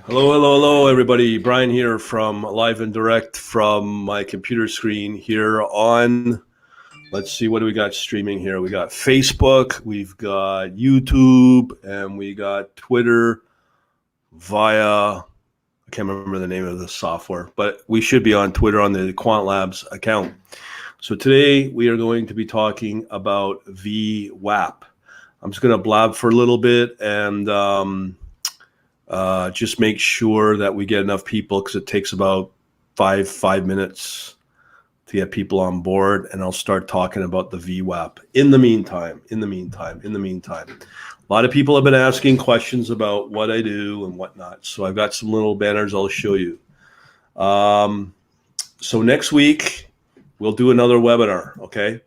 Hello, hello, hello, everybody. Brian here from live and direct from my computer screen here on, let's see, what do we got streaming here? We got Facebook, we've got YouTube, and we got Twitter via, I can't remember the name of the software, but we should be on Twitter on the Quant Labs account. So today we are going to be talking about VWAP. I'm just going to blab for a little bit and just make sure that we get enough people because it takes about five minutes to get people on board, and I'll start talking about the VWAP. In the meantime, a lot of people have been asking questions about what I do and whatnot. So I've got some little banners I'll show you. So next week we'll do another webinar. Okay.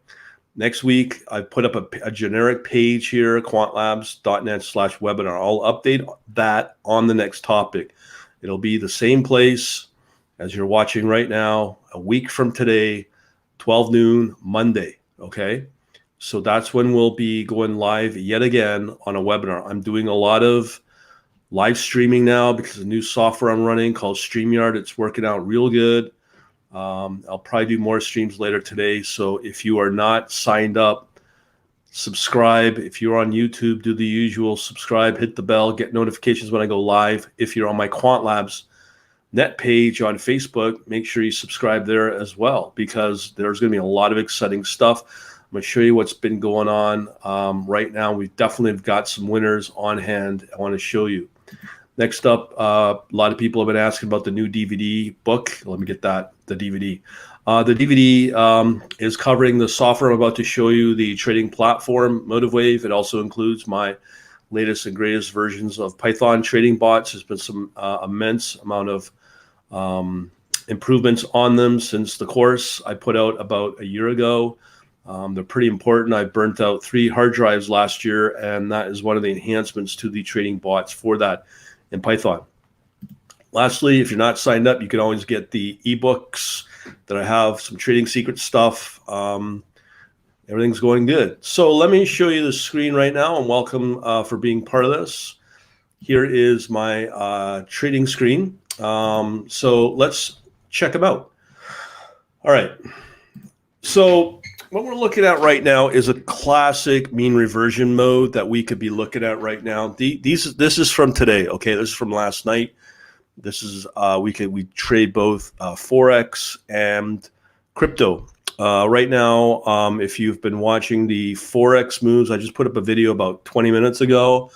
Next week, I put up a generic page here, quantlabs.net/webinar. I'll update that on the next topic. It'll be the same place as you're watching right now, a week from today, 12 noon, Monday, okay? So that's when we'll be going live yet again on a webinar. I'm doing a lot of live streaming now because of the new software I'm running called StreamYard. It's working out real good. I'll probably do more streams later today. So if you are not signed up, subscribe. If you're on YouTube, do the usual, subscribe, hit the bell, get notifications when I go live. If you're on my Quant Labs net page on Facebook, make sure you subscribe there as well, because there's going to be a lot of exciting stuff. I'm going to show you what's been going on right now. We definitely have got some winners on hand I want to show you. Next up, a lot of people have been asking about the new DVD book. Let me get the DVD. The DVD is covering the software I'm about to show you, the trading platform, MotiveWave. It also includes my latest and greatest versions of Python trading bots. There's been some immense amount of improvements on them since the course I put out about a year ago. They're pretty important. I burnt out 3 hard drives last year, and that is one of the enhancements to the trading bots for that in Python. Lastly, if you're not signed up, you can always get the ebooks that I have, some trading secret stuff. Everything's going good. So let me show you the screen right now, and welcome for being part of this. Here is my trading screen. So let's check them out. All right. So what we're looking at right now is a classic mean reversion mode that we could be looking at right now. This is from today. Okay, this is from last night. This is we trade both forex and crypto. Right now, if you've been watching the forex moves, I just put up a video about 20 minutes ago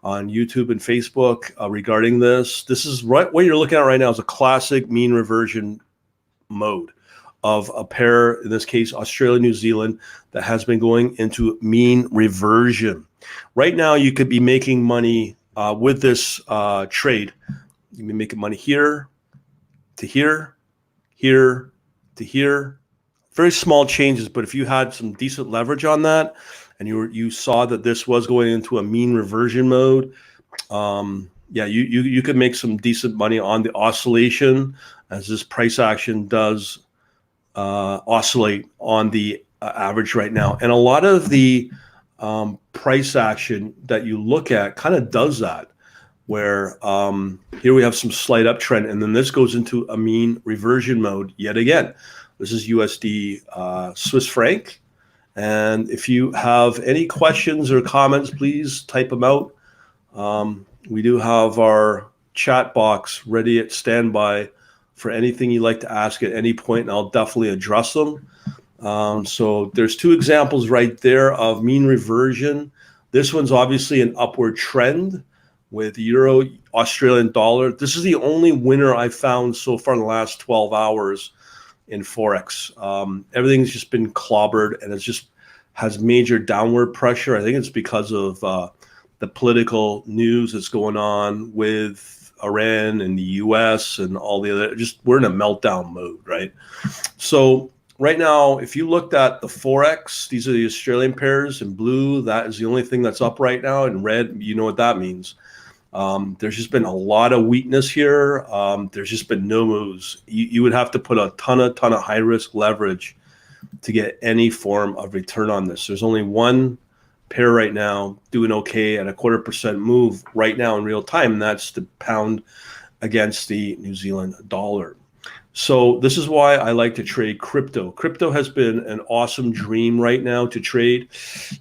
on YouTube and Facebook regarding this. This is right what you're looking at right now is a classic mean reversion mode of a pair, in this case, Australia, New Zealand, that has been going into mean reversion. Right now, you could be making money with this trade. You can be making money here to here, here to here. Very small changes, but if you had some decent leverage on that, and you saw that this was going into a mean reversion mode, yeah, you could make some decent money on the oscillation, as this price action does oscillate on the average right now. And a lot of the price action that you look at kind of does that, where here we have some slight uptrend, and then this goes into a mean reversion mode yet again. This is USD Swiss franc. And if you have any questions or comments, please type them out. We do have our chat box ready at standby for anything you'd like to ask at any point, and I'll definitely address them. So there's 2 examples right there of mean reversion. This one's obviously an upward trend with Euro, Australian dollar. This is the only winner I've found so far in the last 12 hours in Forex. Everything's just been clobbered, and it's just has major downward pressure. I think it's because of the political news that's going on with Iran and the US and all the other, just we're in a meltdown mode, right? So right now, if you looked at the Forex, these are the Australian pairs in blue. That is the only thing that's up right now. In red, you know what that means. There's just been a lot of weakness here. There's just been no moves. You would have to put a ton of high risk leverage to get any form of return on this. There's only one pair right now doing okay at a 0.25% move right now in real time, and that's the pound against the New Zealand dollar. So this is why I like to trade crypto. Crypto has been an awesome dream right now to trade.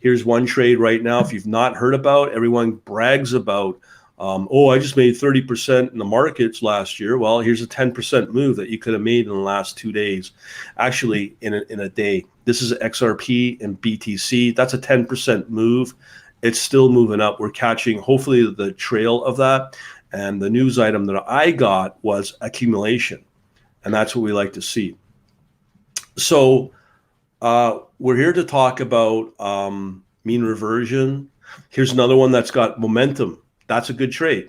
Here's one trade right now. If you've not heard about, everyone brags about, oh, I just made 30% in the markets last year. Well, here's a 10% move that you could have made in the last 2 days. Actually, in a day. This is XRP and BTC. That's a 10% move. It's still moving up. We're catching, hopefully, the trail of that. And the news item that I got was accumulation. And that's what we like to see. So we're here to talk about mean reversion. Here's another one that's got momentum. That's a good trade.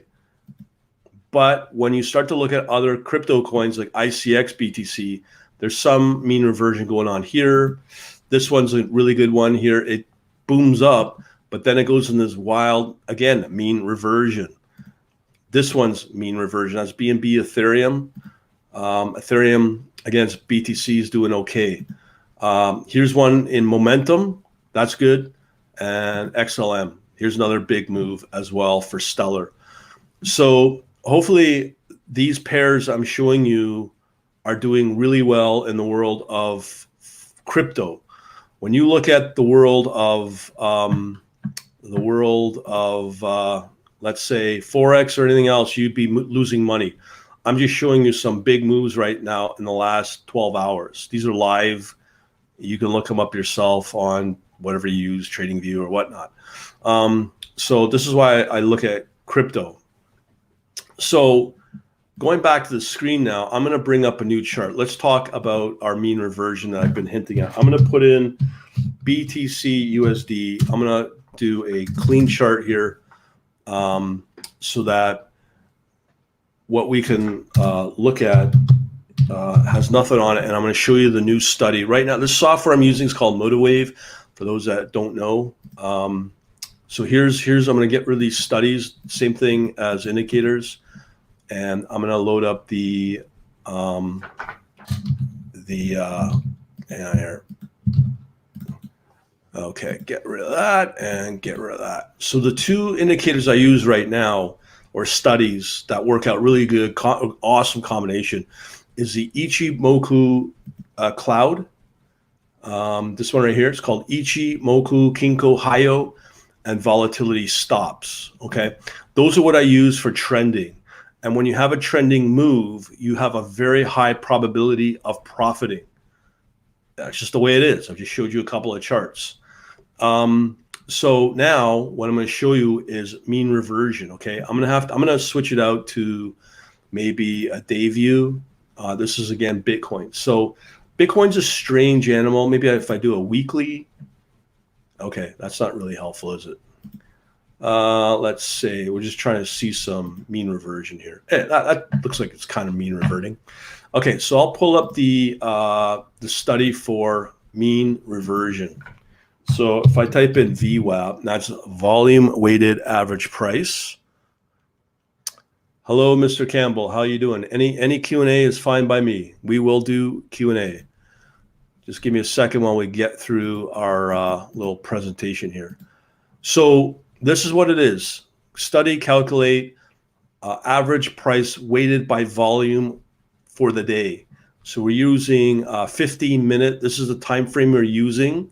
But when you start to look at other crypto coins like ICX, BTC, there's some mean reversion going on here. This one's a really good one here. It booms up, but then it goes in this wild, again, mean reversion. This one's mean reversion. That's BNB Ethereum. Ethereum against BTC is doing okay. Here's one in momentum. That's good. And XLM. Here's another big move as well for Stellar. So hopefully these pairs I'm showing you are doing really well in the world of crypto. When you look at the world of let's say Forex or anything else, you'd be losing money. I'm just showing you some big moves right now in the last 12 hours. These are live. You can look them up yourself on whatever you use, TradingView or whatnot. So this is why I look at crypto. So going back to the screen now, I'm going to bring up a new chart. Let's talk about our mean reversion that I've been hinting at. I'm going to put in BTC USD. I'm going to do a clean chart here so that what we can look at has nothing on it, and I'm going to show you the new study. Right now, this software I'm using is called MotiveWave, for those that don't know. So here's I'm going to get rid of these studies, same thing as indicators, and I'm going to load up the here. Okay, get rid of that and get rid of that. So the two indicators I use right now, or studies that work out really good, awesome combination, is the Ichimoku cloud. This one right here, it's called Ichimoku Kinko Hayo, and volatility stops. Okay, those are what I use for trending. And when you have a trending move, you have a very high probability of profiting. That's just the way it is. I've just showed you a couple of charts. So now what I'm going to show you is mean reversion. Okay, I'm going to switch it out to maybe a day view. This is again Bitcoin. So Bitcoin's a strange animal. Maybe if I do a weekly. Okay, that's not really helpful, is it? Let's say we're just trying to see some mean reversion here. That looks like it's kind of mean reverting. Okay, so I'll pull up the study for mean reversion. So if I type in VWAP, that's volume weighted average price. Hello, Mr. Campbell. How you doing? Any Q&A is fine by me. We will do Q&A. Just give me a second while we get through our little presentation here. So this is what it is. Study, calculate average price weighted by volume for the day. So we're using 15-minute. This is the time frame we're using.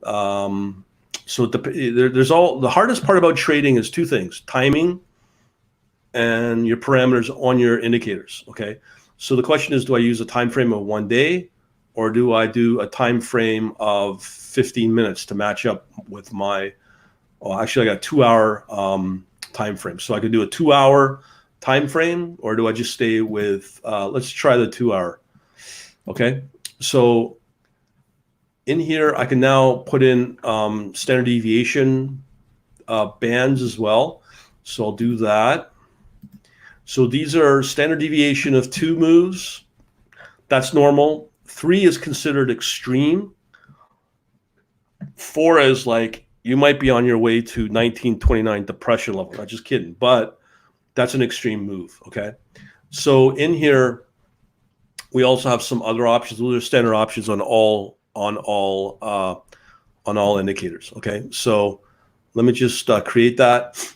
So there's the hardest part about trading is two things: timing and your parameters on your indicators. Okay, so the question is, do I use a time frame of 1 day, or do I do a time frame of 15 minutes to match up with my? Well, actually, I got a 2-hour time frame, so I could do a 2-hour time frame, or do I just stay with? Let's try the 2-hour. Okay, so in here, I can now put in standard deviation bands as well. So I'll do that. So these are standard deviation of 2 moves. That's normal. 3 is considered extreme. 4 is like you might be on your way to 1929 depression level. Not just kidding, but that's an extreme move. Okay. So in here, we also have some other options. Those are standard options on all indicators. Okay, so let me just create that,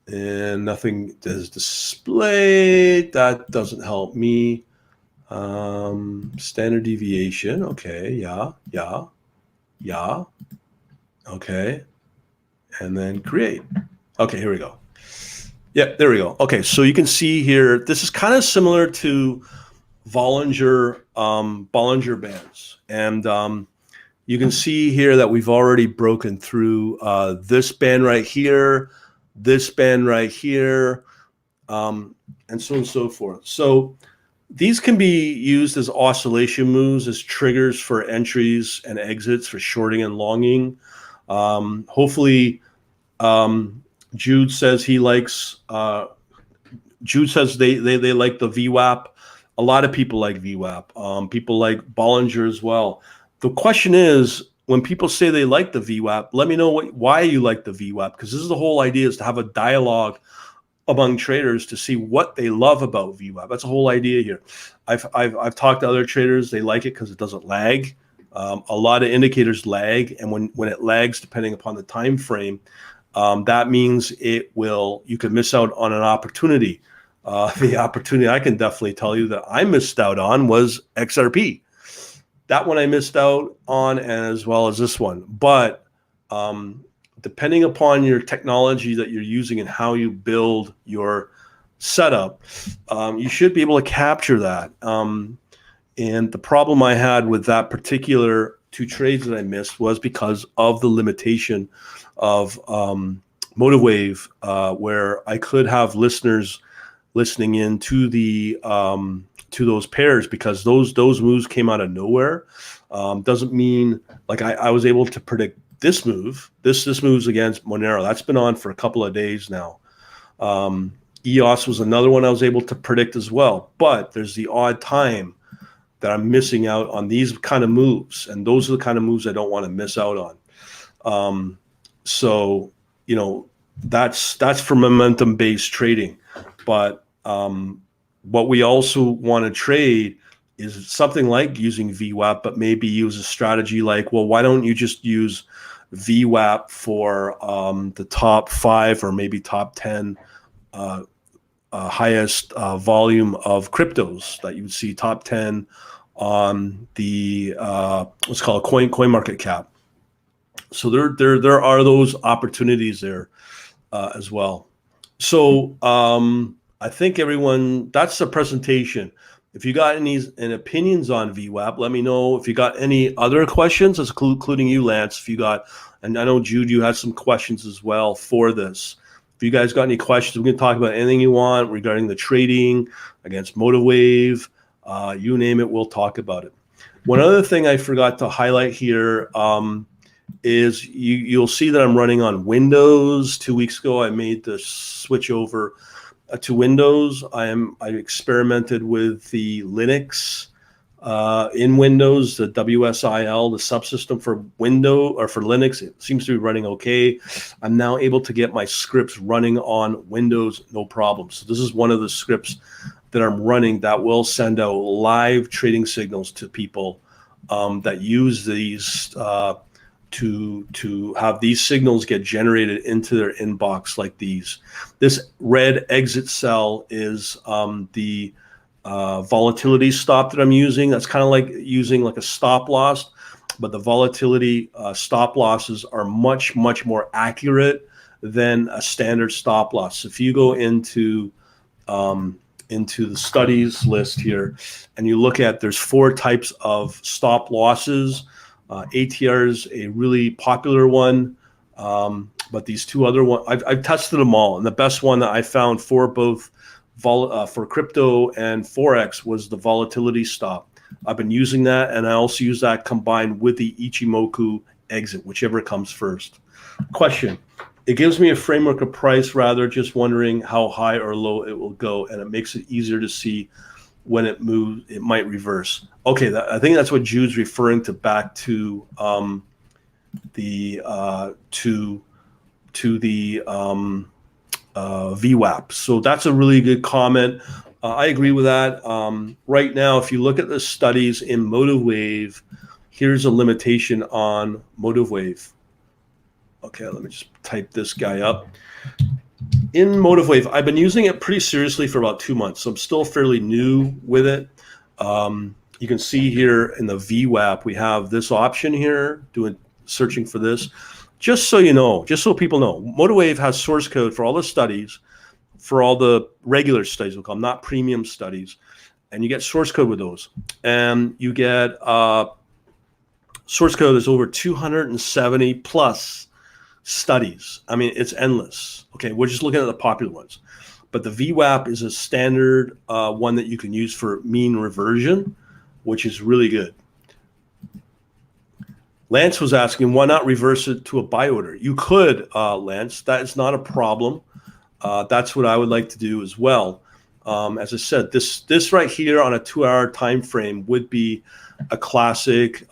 and nothing is displayed. That doesn't help me. Standard deviation. Okay. Yeah. Okay. And then create. Okay, here we go. Yep, there we go. Okay, so you can see here, this is kind of similar to Bollinger bands. And you can see here that we've already broken through this band right here, this band right here, and so on and so forth. So these can be used as oscillation moves, as triggers for entries and exits for shorting and longing. Hopefully, Jude says he likes. Jude says they like the VWAP. A lot of people like VWAP. People like Bollinger as well. The question is, when people say they like the VWAP, let me know why you like the VWAP, because this is the whole idea, is to have a dialogue among traders to see what they love about VWAP. That's the whole idea here. I've talked to other traders. They like it because it doesn't lag. A lot of indicators lag, and when it lags, depending upon the time frame, that means you could miss out on an opportunity. The opportunity I can definitely tell you that I missed out on was XRP. That one I missed out on, as well as this one. But depending upon your technology that you're using and how you build your setup, you should be able to capture that. And the problem I had with that particular two trades that I missed was because of the limitation of MotiveWave, where I could have listeners listening in to to those pairs, because those moves came out of nowhere. Doesn't mean like I was able to predict this move. This moves against Monero. That's been on for a couple of days now. EOS was another one I was able to predict as well. But there's the odd time that I'm missing out on these kind of moves, and those are the kind of moves I don't want to miss out on. So that's for momentum-based trading. But what we also want to trade is something like using VWAP, but maybe use a strategy like, well, why don't you just use VWAP for the top 5 or maybe top 10 highest volume of cryptos that you would see, top 10 on the what's called coin market cap. So there are those opportunities there as well. So I think everyone, that's the presentation. If you got any opinions on VWAP, let me know. If you got any other questions, including you, Lance, and I know Jude, you had some questions as well for this. If you guys got any questions, we can talk about anything you want regarding the trading against MotiveWave. You name it, we'll talk about it. One other thing I forgot to highlight here is you'll see that I'm running on Windows. 2 weeks ago, I made the switch over to Windows. I experimented with the Linux in Windows, the WSIL, the subsystem for Windows or for Linux. It seems to be running okay. I'm now able to get my scripts running on Windows, no problem. So this is one of the scripts that I'm running that will send out live trading signals to people that use these to have these signals get generated into their inbox like these. This red exit cell is the volatility stop that I'm using. That's kind of like using like a stop loss, but the volatility stop losses are much more accurate than a standard stop loss. If you go into the studies list here and you look at, there's 4 types of stop losses. ATR is a really popular one, but these 2 other ones, I've tested them all, and the best one that I found for both for crypto and Forex was the volatility stop. I've been using that, and I also use that combined with the Ichimoku exit, whichever comes first. Question: it gives me a framework of price, rather just wondering how high or low it will go, and it makes it easier to see when it moves, it might reverse. Okay, I think that's what Jude's referring to, back to the VWAP. So that's a really good comment. I agree with that. Right now, if you look at the studies in MotiveWave, here's a limitation on MotiveWave. Okay, let me just type this guy up. in MotiveWave, I've been using it pretty seriously for about 2 months, so I'm still fairly new with it. You can see here in the VWAP, we have this option here, searching for this. Just so you know, just so people know, MotiveWave has source code for all the studies, for all the regular studies, we'll call them, not premium studies, and you get source code with those. And you get source code is over 270 plus studies. I mean, it's endless. Okay, we're just looking at the popular ones. But the VWAP is a standard one that you can use for mean reversion, which is really good. Lance was asking, why not reverse it to a buy order? You could, Lance. That is not a problem. That's what I would like to do as well. As I said, this right here on a 2-hour time frame would be a classic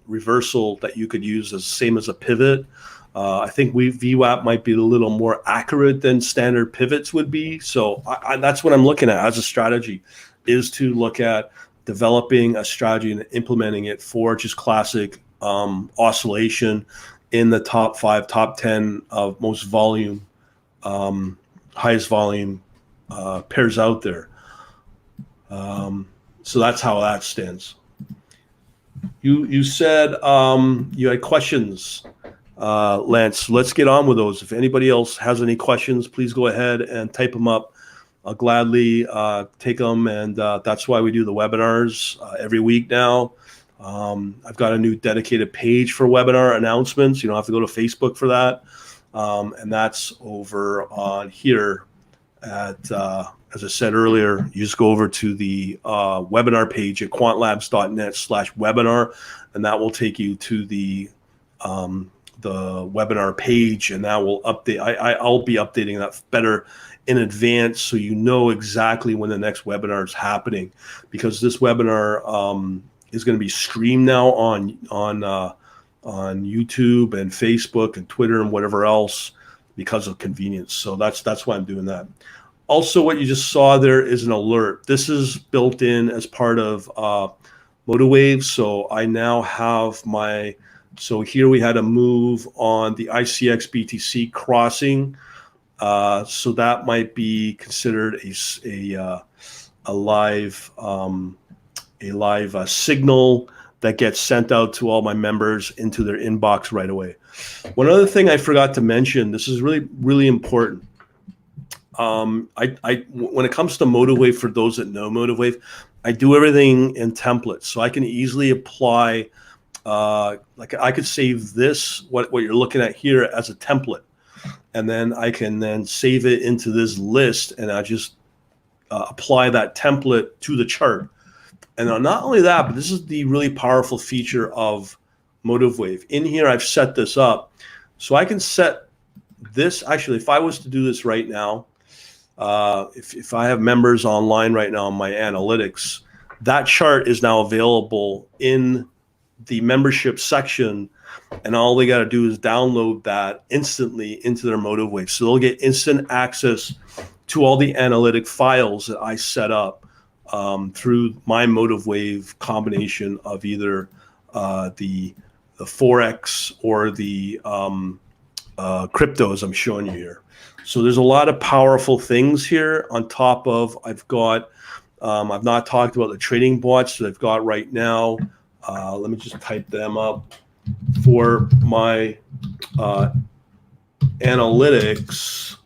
reversal that you could use as same as a pivot. I think VWAP might be a little more accurate than standard pivots would be. So that's what I'm looking at as a strategy, is to look at developing a strategy and implementing it for just classic oscillation in the top 5, top 10 of most volume, highest volume pairs out there. So that's how that stands. You said you had questions, Lance. Let's get on with those. If anybody else has any questions, please go ahead and type them up. I'll gladly take them, and that's why we do the webinars every week now. I've got a new dedicated page for webinar announcements. You don't have to go to Facebook for that. And that's over on here at, as I said earlier, you just go over to the webinar page at quantlabs.net/webinar, and that will take you to the webinar page, and that will update. I'll be updating that better in advance, so you know exactly when the next webinar is happening, because this webinar is going to be streamed now on YouTube and Facebook and Twitter and whatever else, because of convenience. So that's why I'm doing that. Also, what you just saw there is an alert. This is built in as part of MotiveWave. So I now have so here we had a move on the ICX BTC crossing. So that might be considered a live signal that gets sent out to all my members into their inbox right away. One other thing I forgot to mention, this is really, really important. When it comes to MotiveWave, for those that know MotiveWave, I do everything in templates, so I can easily apply. Like I could save this, what you're looking at here, as a template, and then I can then save it into this list, and I just apply that template to the chart. And not only that, but this is the really powerful feature of MotiveWave. In here, I've set this up. So I can set this, actually, if I was to do this right now, if I have members online right now on my analytics, that chart is now available in the membership section, and all they got to do is download that instantly into their MotiveWave. So they'll get instant access to all the analytic files that I set up through my MotiveWave combination of either the Forex or the cryptos I'm showing you here. So there's a lot of powerful things here on top of, I've not talked about the trading bots that I've got right now. Let me just type them up for my analytics.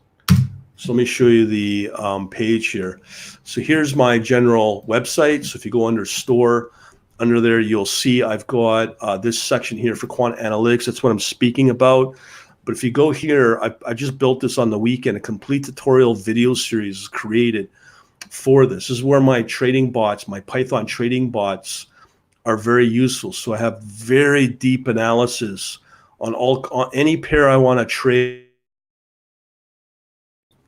So let me show you the page here. So here's my general website. So if you go under store, under there, you'll see I've got this section here for quant analytics. That's what I'm speaking about. But if you go here, I just built this on the weekend. A complete tutorial video series is created for this. This is where my trading bots, my Python trading bots, are very useful. So I have very deep analysis on any pair I want to trade.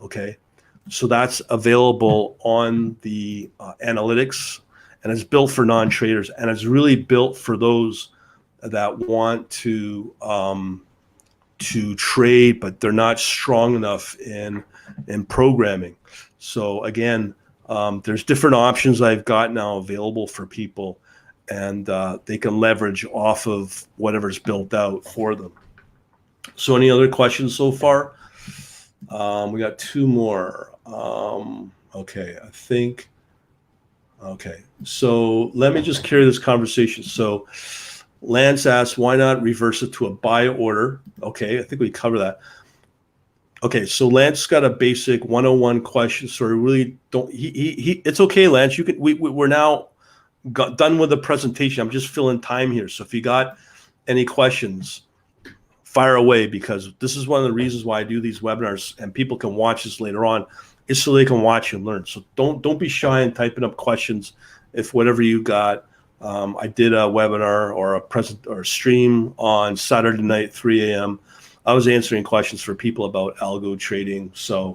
Okay, so that's available on the analytics, and it's built for non-traders, and it's really built for those that want to trade, but they're not strong enough in programming. So again, there's different options I've got now available for people, and they can leverage off of whatever's built out for them. So any other questions so far? We got two more. Okay, I think. Okay, so let me just carry this conversation. So Lance asked, why not reverse it to a buy order? Okay, I think we cover that. Okay, so Lance got a basic 101 question. So we really don't. He it's okay, Lance. You can. We're now done with the presentation. I'm just filling time here. So if you got any questions, fire away, because this is one of the reasons why I do these webinars, and people can watch this later on, is so they can watch and learn. So don't be shy in typing up questions. If whatever you got, I did a webinar or a present or a stream on Saturday night, 3 a.m. I was answering questions for people about algo trading. So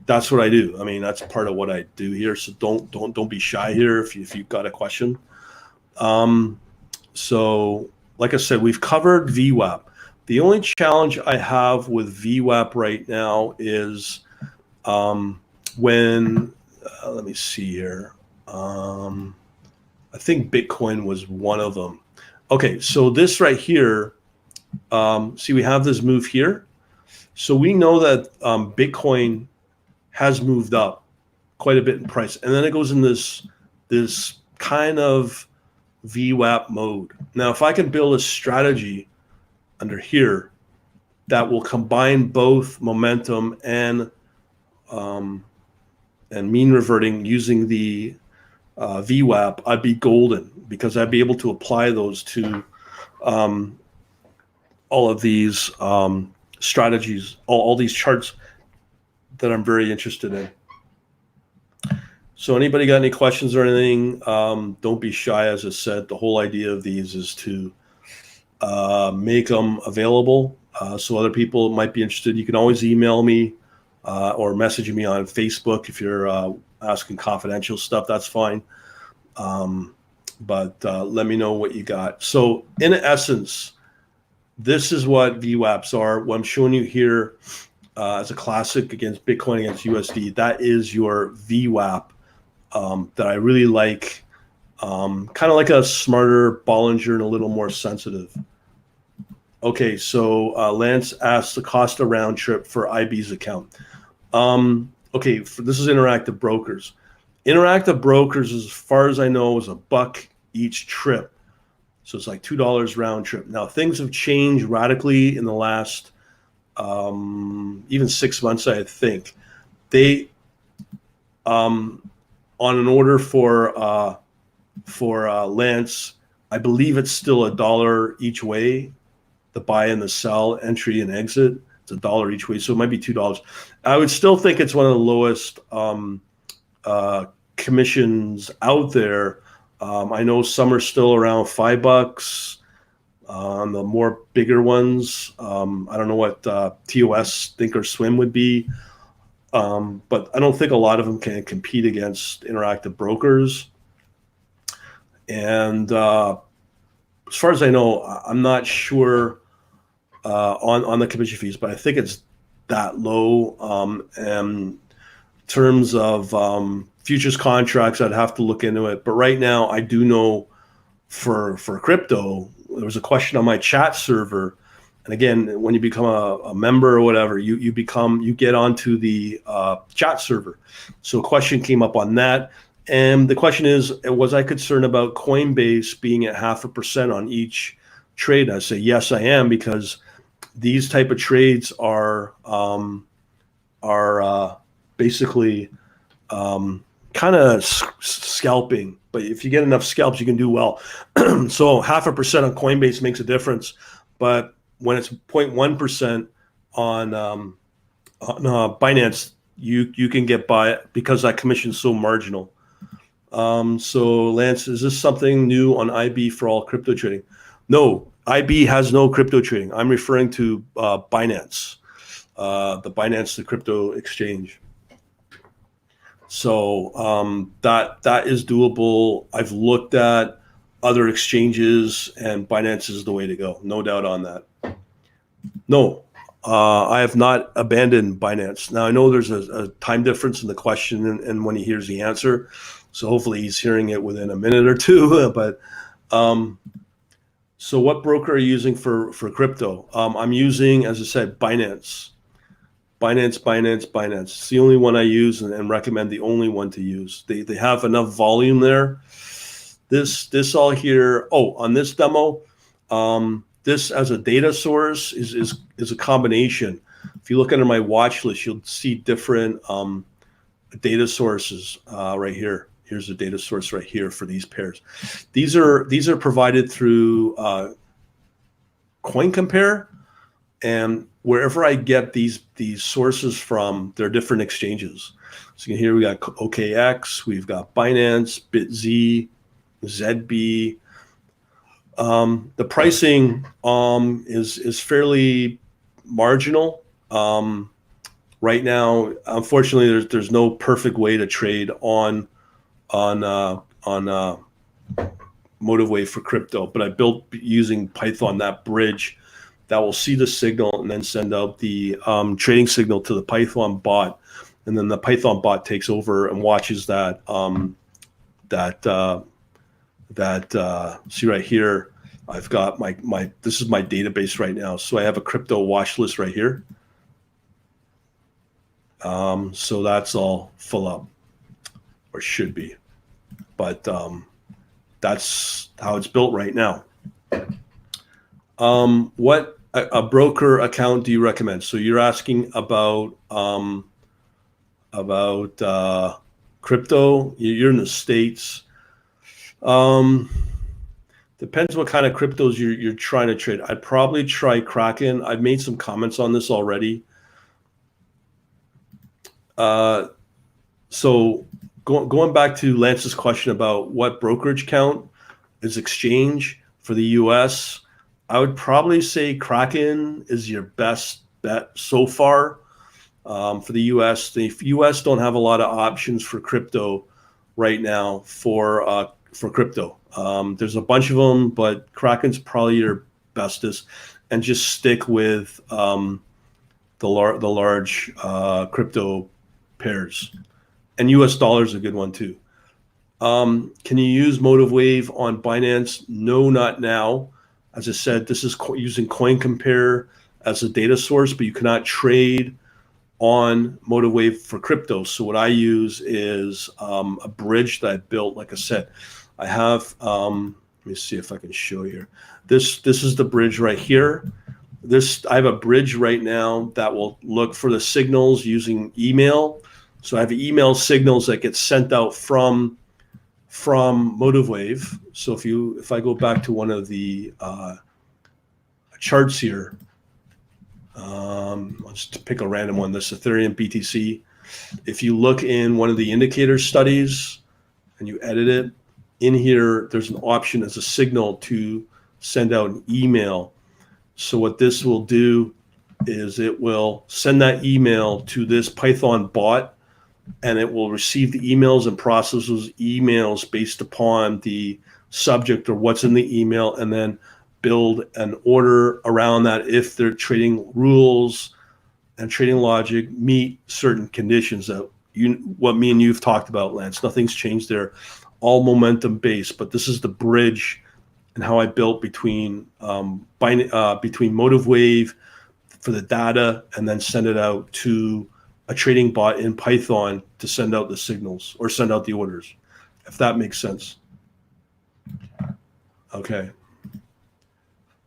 that's what I do. I mean, that's part of what I do here. So don't be shy here if you've got a question. So like I said, we've covered VWAP. The only challenge I have with VWAP right now is when, let me see here. I think Bitcoin was one of them. Okay, so this right here, see, we have this move here. So we know that Bitcoin has moved up quite a bit in price. And then it goes in this kind of VWAP mode. Now, if I can build a strategy under here that will combine both momentum and mean reverting using the VWAP, I'd be golden, because I'd be able to apply those to all of these strategies, all these charts that I'm very interested in. So anybody got any questions or anything? Don't be shy. As I said, the whole idea of these is to make them available so other people might be interested. You can always email me or message me on Facebook if you're asking confidential stuff. That's fine. But let me know what you got. So in essence, this is what VWAPs are. What I'm showing you here as a classic against Bitcoin against USD, that is your VWAP that I really like. Kind of like a smarter Bollinger and a little more sensitive. Okay, so Lance asked the cost of round trip for IB's account. Okay, this is Interactive Brokers. Interactive Brokers, as far as I know, is $1 each trip. So it's like $2 round trip. Now, things have changed radically in the last even 6 months, I think. They, on an order for Lance, I believe it's still $1 each way, the buy and the sell, entry and exit. It's $1 each way, so it might be $2. I would still think it's one of the lowest commissions out there. I know some are still around $5 on the more bigger ones. I don't know what TOS Thinkorswim would be, but I don't think a lot of them can compete against Interactive Brokers. And as far as I know, I'm not sure on the commission fees, but I think it's that low. And in terms of futures contracts, I'd have to look into it. But right now, I do know for crypto, there was a question on my chat server. And again, when you become a member or whatever, you get onto the chat server. So a question came up on that. And the question is, was I concerned about Coinbase being at 0.5% on each trade? I say, yes, I am, because these type of trades are basically kind of scalping. But if you get enough scalps, you can do well. So 0.5% on Coinbase makes a difference. But when it's 0.1% on Binance, you can get by it because that commission is so marginal. So Lance, is this something new on IB for all crypto trading? No, IB has no crypto trading. I'm referring to Binance, the Binance, the crypto exchange. So that is doable. I've looked at other exchanges, and Binance is the way to go. No doubt on that. No, I have not abandoned Binance. Now, I know there's a time difference in the question and when he hears the answer. So hopefully he's hearing it within a minute or two. But so what broker are you using for crypto? I'm using, as I said, Binance. Binance, Binance, Binance. It's the only one I use and recommend the only one to use. They have enough volume there. This all here. Oh, on this demo, this as a data source is a combination. If you look under my watch list, you'll see different data sources right here. Here's a data source right here for these pairs. These are provided through CoinCompare, and wherever I get these sources from, they're different exchanges. So here we got OKX, we've got Binance, BitZ, ZB. The pricing is fairly marginal right now. Unfortunately, there's no perfect way to trade on MotiveWave for crypto, but I built using Python that bridge that will see the signal and then send out the trading signal to the Python bot, and then the Python bot takes over and watches that. See right here, I've got my this is my database right now, so I have a crypto watch list right here. So that's all full up, or should be, but that's how it's built right now. What a broker account do you recommend? So you're asking about crypto. You're in the States. Depends what kind of cryptos you're trying to trade. I'd probably try Kraken. I've made some comments on this already. So going back to Lance's question about what brokerage account is exchange for the US, I would probably say Kraken is your best bet so far. For the US, the US don't have a lot of options for crypto right now for crypto. There's a bunch of them, but Kraken's probably your bestest, and just stick with the large crypto pairs. And US dollar is a good one too. Can you use MotiveWave on Binance? No, not now. As I said, this is using CoinCompare as a data source, but you cannot trade on MotiveWave for crypto. So what I use is a bridge that I built. Like I said, I have, let me see if I can show you here. This is the bridge right here. I have a bridge right now that will look for the signals using email. So I have email signals that get sent out from MotiveWave. So if I go back to one of the charts here, let's pick a random one. This Ethereum BTC. If you look in one of the indicator studies and you edit it, in here there's an option as a signal to send out an email. So what this will do is it will send that email to this Python bot, and it will receive the emails and process those emails based upon the subject or what's in the email, and then build an order around that if their trading rules and trading logic meet certain conditions that what me and you've talked about, Lance. Nothing's changed there. All momentum based, but this is the bridge and how I built between MotiveWave for the data and then send it out to a trading bot in Python to send out the signals or send out the orders, if that makes sense. Okay.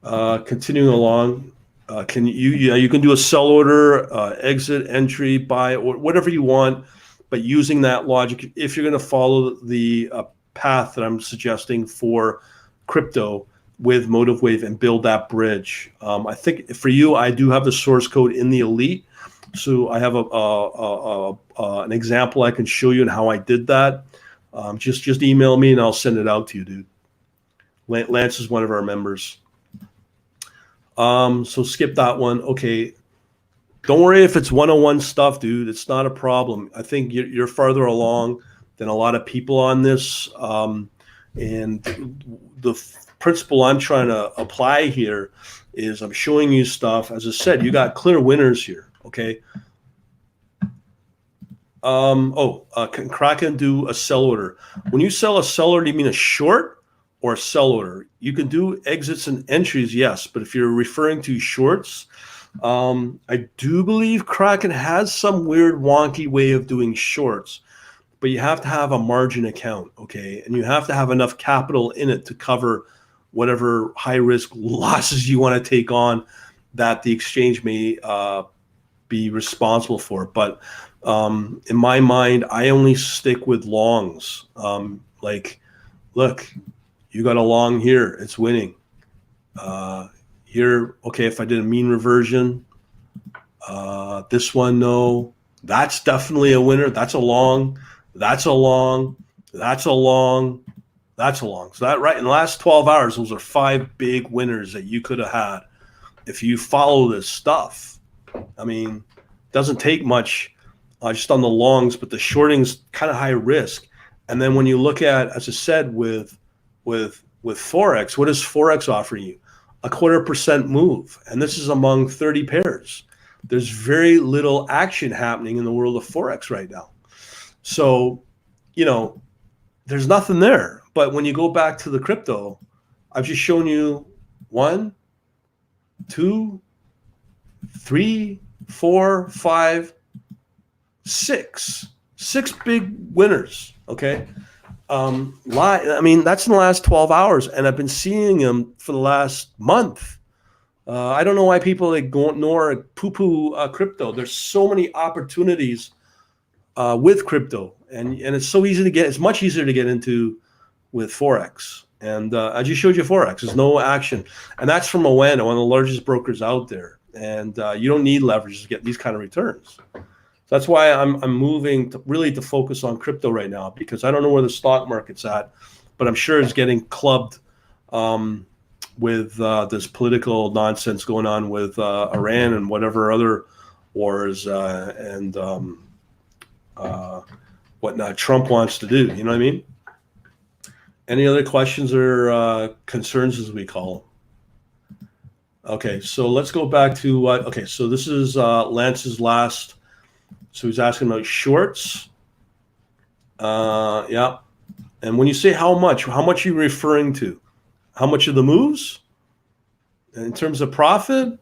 Continuing along, you can do a sell order, exit, entry, buy, or whatever you want, but using that logic, if you're going to follow the path that I'm suggesting for crypto with MotiveWave and build that bridge. I think for you, I do have the source code in the Elite. So I have an example I can show you and how I did that. Just email me and I'll send it out to you, dude. Lance is one of our members. So skip that one. Okay. Don't worry if it's 101 stuff, dude. It's not a problem. I think you're farther along than a lot of people on this. And the principle I'm trying to apply here is I'm showing you stuff. As I said, you got clear winners here. Okay. Can Kraken do a sell order? When you sell a sell order, do you mean a short or a sell order? You can do exits and entries, yes. But if you're referring to shorts, I do believe Kraken has some weird wonky way of doing shorts, but you have to have a margin account, okay? And you have to have enough capital in it to cover whatever high risk losses you want to take on that the exchange may be responsible for. But in my mind, I only stick with longs. Like, look, you got a long here, it's winning. Here, okay, if I did a mean reversion, this one, no, that's definitely a winner. That's a long, that's a long, that's a long, that's a long. So that right in the last 12 hours, those are 5 big winners that you could have had if you follow this stuff. I mean, it doesn't take much just on the longs, but the shorting's kind of high risk. And then when you look at, as I said, with Forex, what is Forex offering you? A 0.25% move. And this is among 30 pairs. There's very little action happening in the world of Forex right now. So, there's nothing there. But when you go back to the crypto, I've just shown you 1, 2, 3, 4, 5, 6 big winners. Okay. I mean, that's in the last 12 hours, and I've been seeing them for the last month. I don't know why people ignore poo-poo crypto. There's so many opportunities with crypto, and it's so easy to get. It's much easier to get into with Forex. And I just showed you Forex. There's no action, and that's from Owanda, one of the largest brokers out there. And you don't need leverage to get these kind of returns. That's why I'm moving to focus on crypto right now, because I don't know where the stock market's at, but I'm sure it's getting clubbed with this political nonsense going on with Iran and whatever other wars and whatnot Trump wants to do. You know what I mean? Any other questions or concerns, as we call them? Okay, so let's go back to okay, so this is Lance's last. So he's asking about shorts. Yeah. And when you say how much are you referring to? How much of the moves? In terms of profit,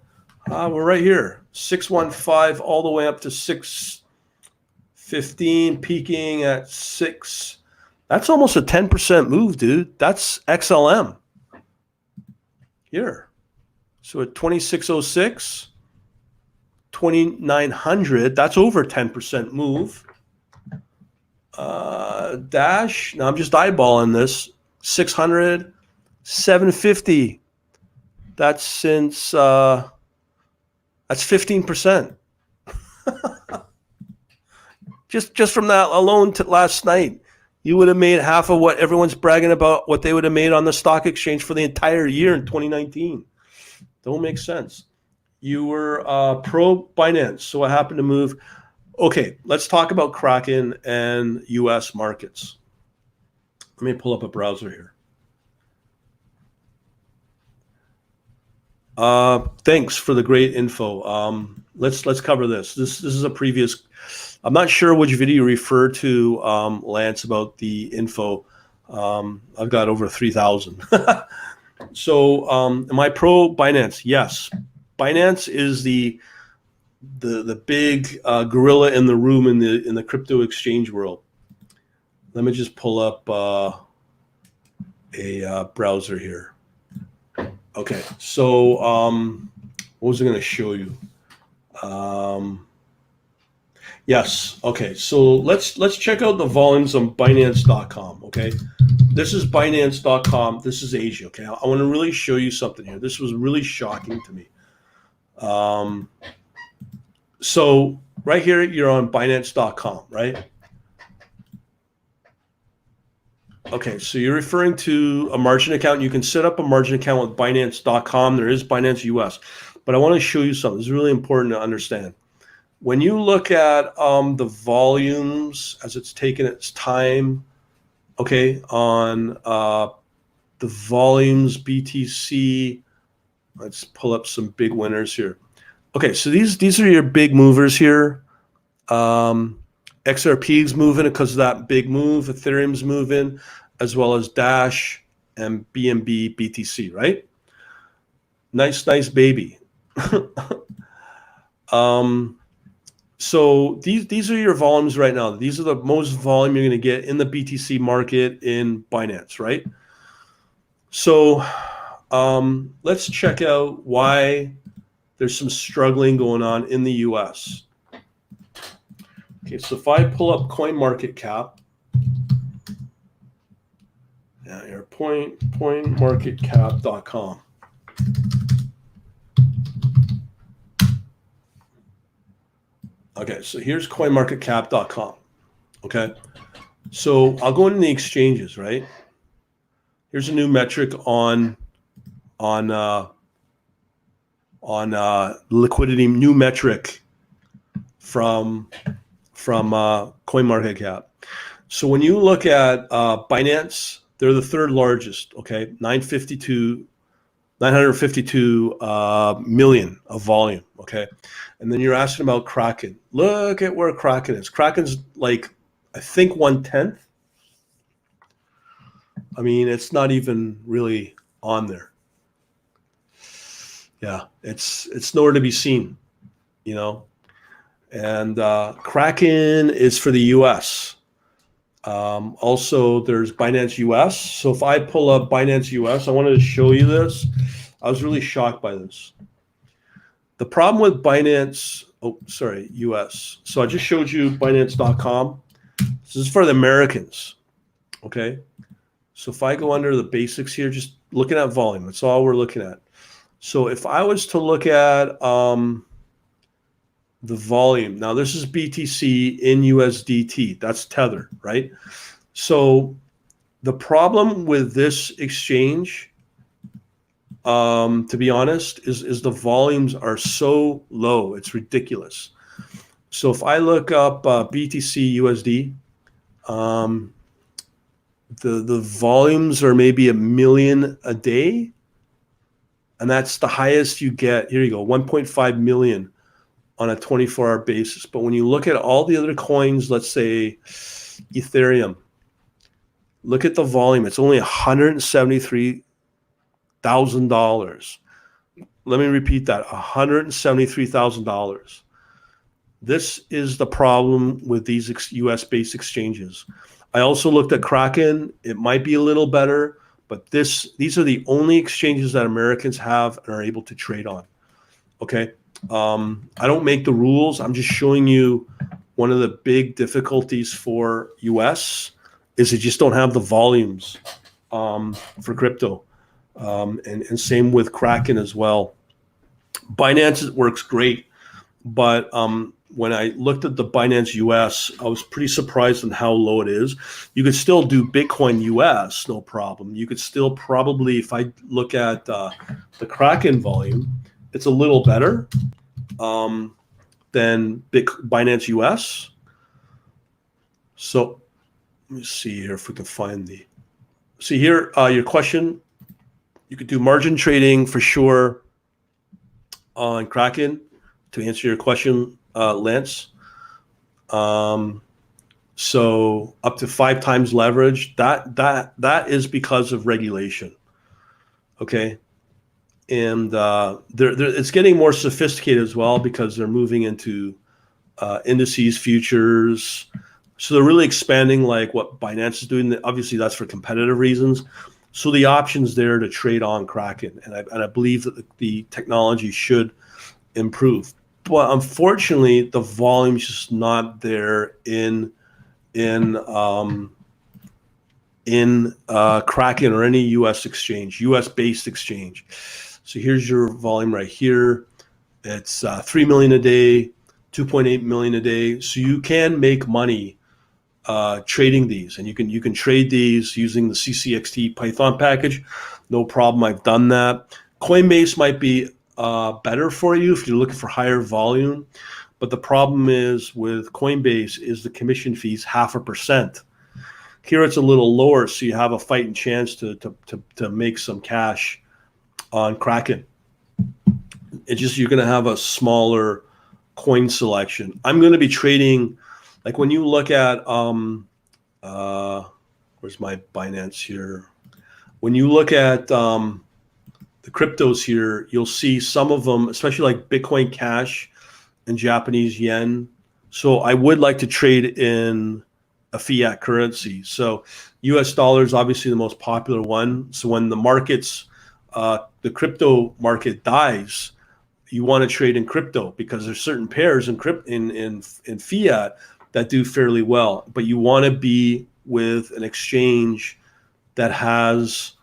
we're right here. 615 all the way up to 615, peaking at 6. That's almost a 10% move, dude. That's XLM. Here. So at 2606. 2,900, that's over 10% move. Dash, now I'm just eyeballing this, 600, 750. That's since, that's 15%. just from that alone to last night, you would have made half of what everyone's bragging about, what they would have made on the stock exchange for the entire year in 2019. Don't make sense. You were pro Binance, so what happened to move? Okay, let's talk about Kraken and U.S. markets. Let me pull up a browser here. Thanks for the great info. Let's cover this. This is a previous. I'm not sure which video you referred to, Lance, about the info. I've got over 3,000. So, am I pro Binance? Yes. Binance is the big gorilla in the room in the crypto exchange world. Let me just pull up a browser here. Okay, so what was I going to show you? Yes. Okay, so let's check out the volumes on Binance.com. Okay, this is Binance.com. This is Asia. Okay, I want to really show you something here. This was really shocking to me. So right here, you're on Binance.com, right? Okay, so you're referring to a margin account. You can set up a margin account with Binance.com. There is Binance US. But I want to show you something. It's really important to understand. When you look at the volumes as it's taken its time, okay, on the volumes, BTC, let's pull up some big winners here. Okay, so these are your big movers here. XRP's moving because of that big move. Ethereum's moving, as well as Dash and BNB BTC, right? Nice baby. So these are your volumes right now. These are the most volume you're going to get in the BTC market in Binance, right? So let's check out why there's some struggling going on in the US. Okay, so if I pull up CoinMarketCap, yeah, here, coinmarketcap.com. Okay, so here's coinmarketcap.com. Okay, so I'll go into the exchanges, right? Here's a new metric on liquidity, new metric from CoinMarketCap. So when you look at Binance, they're the third largest. Okay, 952 million of volume. Okay, and then you're asking about Kraken. Look at where Kraken is. Kraken's like, I think 1/10. I mean, it's not even really on there. Yeah, it's nowhere to be seen, you know. And Kraken is for the US. Also, there's Binance US. So if I pull up Binance US, I wanted to show you this. I was really shocked by this. The problem with Binance, US. So I just showed you Binance.com. This is for the Americans, okay? So if I go under the basics here, just looking at volume, that's all we're looking at. So if I was to look at the volume, now this is BTC in USDT, that's Tether, right? So the problem with this exchange, to be honest, is the volumes are so low, it's ridiculous. So if I look up BTC USD, the volumes are maybe 1 million a day, and that's the highest you get. Here you go, 1.5 million on a 24-hour basis. But when you look at all the other coins, let's say Ethereum, look at the volume. It's only $173,000. Let me repeat that, $173,000. This is the problem with these US-based exchanges. I also looked at Kraken. It might be a little better, but these are the only exchanges that Americans have and are able to trade on. Okay. I don't make the rules. I'm just showing you one of the big difficulties for US is they just don't have the volumes for crypto. And same with Kraken as well. Binance works great, but when I looked at the Binance US, I was pretty surprised on how low it is. You could still do Bitcoin US, no problem. You could still probably, if I look at the Kraken volume, it's a little better than Binance US. So let me see here if we can find see here, your question, you could do margin trading for sure on Kraken to answer your question, Lance. So up to 5 times leverage, that is because of regulation. Okay. And it's getting more sophisticated as well because they're moving into indices, futures. So they're really expanding like what Binance is doing. Obviously, that's for competitive reasons. So the option's there to trade on Kraken. And I believe that the technology should improve. But unfortunately, the volume's just not there in Kraken or any U.S. exchange, U.S.-based exchange. So here's your volume right here. It's 3 million a day, 2.8 million a day. So you can make money trading these, and you can trade these using the CCXT Python package. No problem. I've done that. Coinbase might be better for you if you're looking for higher volume, but the problem is with Coinbase is the commission fees 0.5%. Here it's a little lower, so you have a fighting chance to make some cash on Kraken. It's just you're going to have a smaller coin selection. I'm going to be trading, like when you look at where's my Binance here? When you look at the cryptos here, you'll see some of them, especially like Bitcoin Cash and Japanese yen. So I would like to trade in a fiat currency. So US dollar is obviously the most popular one. So when the markets, the crypto market dies, you want to trade in crypto because there's certain pairs in fiat that do fairly well. But you want to be with an exchange that has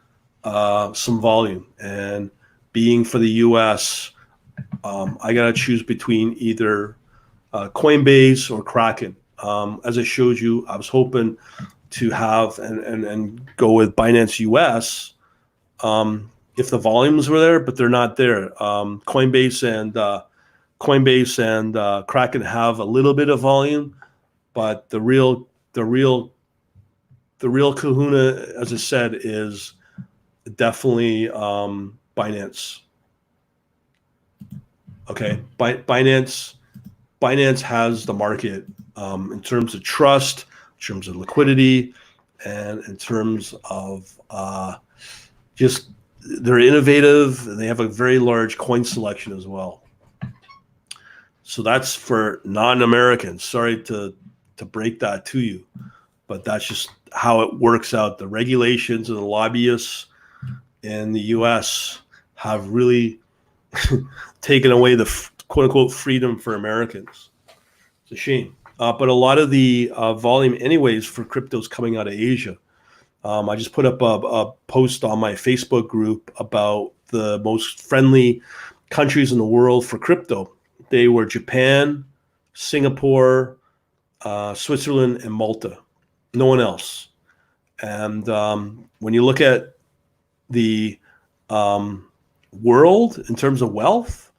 some volume. And being for the US, I got to choose between either Coinbase or Kraken. As I showed you, I was hoping to have and go with Binance US if the volumes were there, but they're not there. Coinbase and Kraken have a little bit of volume, but the real kahuna, as I said, is definitely Binance. Okay, Binance has the market in terms of trust, in terms of liquidity, and in terms of just they're innovative. And they have a very large coin selection as well. So that's for non-Americans. Sorry to break that to you, but that's just how it works out. The regulations and the lobbyists in the U.S. have really taken away the quote-unquote freedom for Americans. It's a shame. But a lot of the volume anyways for crypto is coming out of Asia. I just put up a post on my Facebook group about the most friendly countries in the world for crypto. They were Japan, Singapore, Switzerland, and Malta. No one else. And when you look at the world in terms of wealth,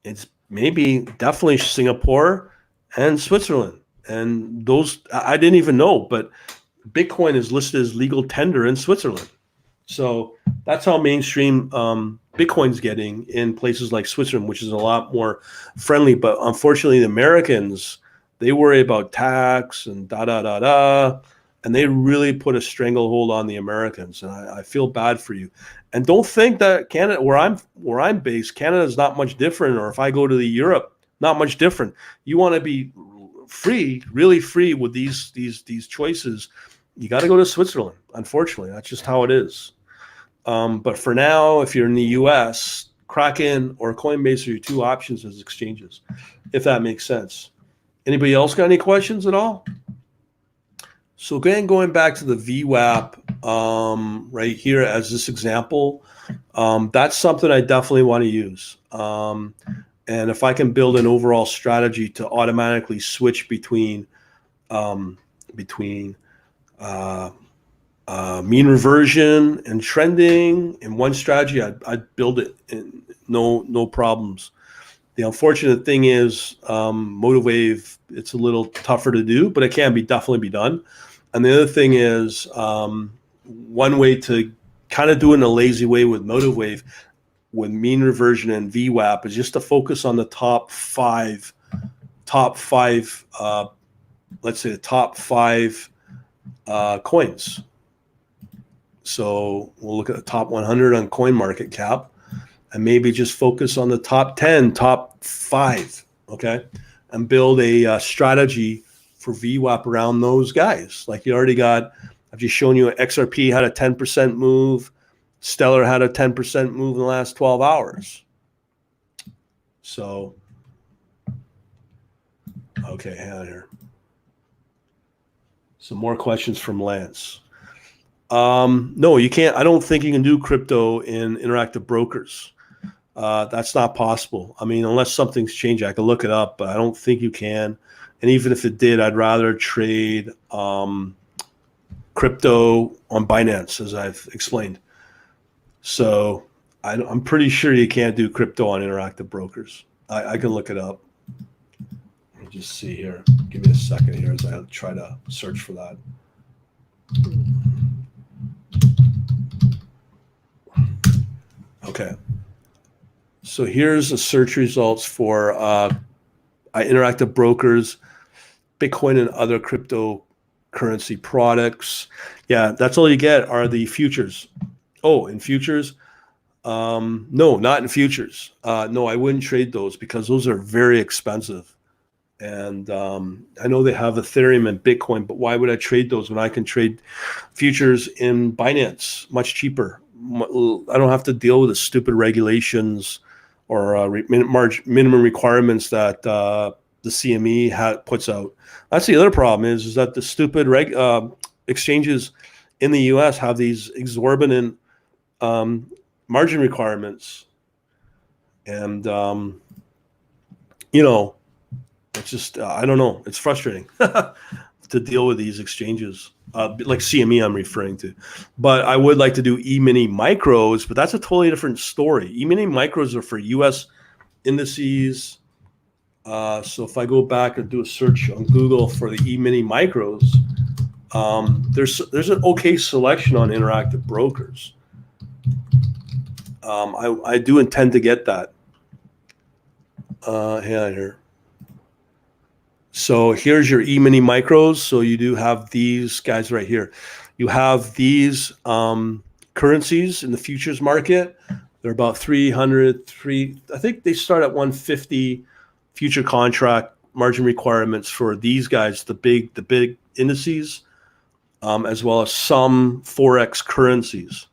it's definitely Singapore and Switzerland. And those, I didn't even know, but Bitcoin is listed as legal tender in Switzerland. So that's how mainstream Bitcoin's getting in places like Switzerland, which is a lot more friendly. But unfortunately, the Americans, they worry about tax and and they really put a stranglehold on the Americans. And I feel bad for you. And don't think that Canada, where I'm based, Canada is not much different. Or if I go to Europe, not much different. You want to be free, really free with these choices. You got to go to Switzerland. Unfortunately, that's just how it is. But for now, if you're in the U.S., Kraken or Coinbase are your two options as exchanges, if that makes sense. Anybody else got any questions at all? So again, going back to the VWAP right here as this example, that's something I definitely want to use. And if I can build an overall strategy to automatically switch between mean reversion and trending in one strategy, I'd build it in no problems. The unfortunate thing is MotiveWave, it's a little tougher to do, but it can definitely be done. And the other thing is one way to kind of do it in a lazy way with MotiveWave, with mean reversion and VWAP, is just to focus on the top five, let's say the top five coins. So we'll look at the top 100 on CoinMarketCap and maybe just focus on the top 10, top 5, okay? And build a strategy for VWAP around those guys. Like you already got, I've just shown you XRP had a 10% move. Stellar had a 10% move in the last 12 hours. So, okay, hang on here. Some more questions from Lance. No, you can't. I don't think you can do crypto in Interactive Brokers. That's not possible. I mean, unless something's changed, I could look it up, but I don't think you can. And even if it did, I'd rather trade crypto on Binance, as I've explained. So I'm pretty sure you can't do crypto on Interactive Brokers. I can look it up. Let me just see here. Give me a second here as I try to search for that. Okay. So here's the search results for Interactive Brokers, Bitcoin and other cryptocurrency products. Yeah, that's all you get are the futures. Oh, in futures, No, not in futures. No, I wouldn't trade those because those are very expensive. And I know they have Ethereum and Bitcoin, but why would I trade those when I can trade futures in Binance much cheaper? I don't have to deal with the stupid regulations or minimum requirements that the CME puts out. That's the other problem is that the stupid exchanges in the US have these exorbitant margin requirements. And, it's just, I don't know. It's frustrating to deal with these exchanges, like CME I'm referring to. But I would like to do E-mini micros, but that's a totally different story. E-mini micros are for US indices. So if I go back and do a search on Google for the E-mini micros, there's an okay selection on Interactive Brokers. I do intend to get that. Here. So here's your E-mini micros. So you do have these guys right here. You have these currencies in the futures market. They're about 300. I think they start at 150 future contract margin requirements for these guys, the big indices, as well as some Forex currencies.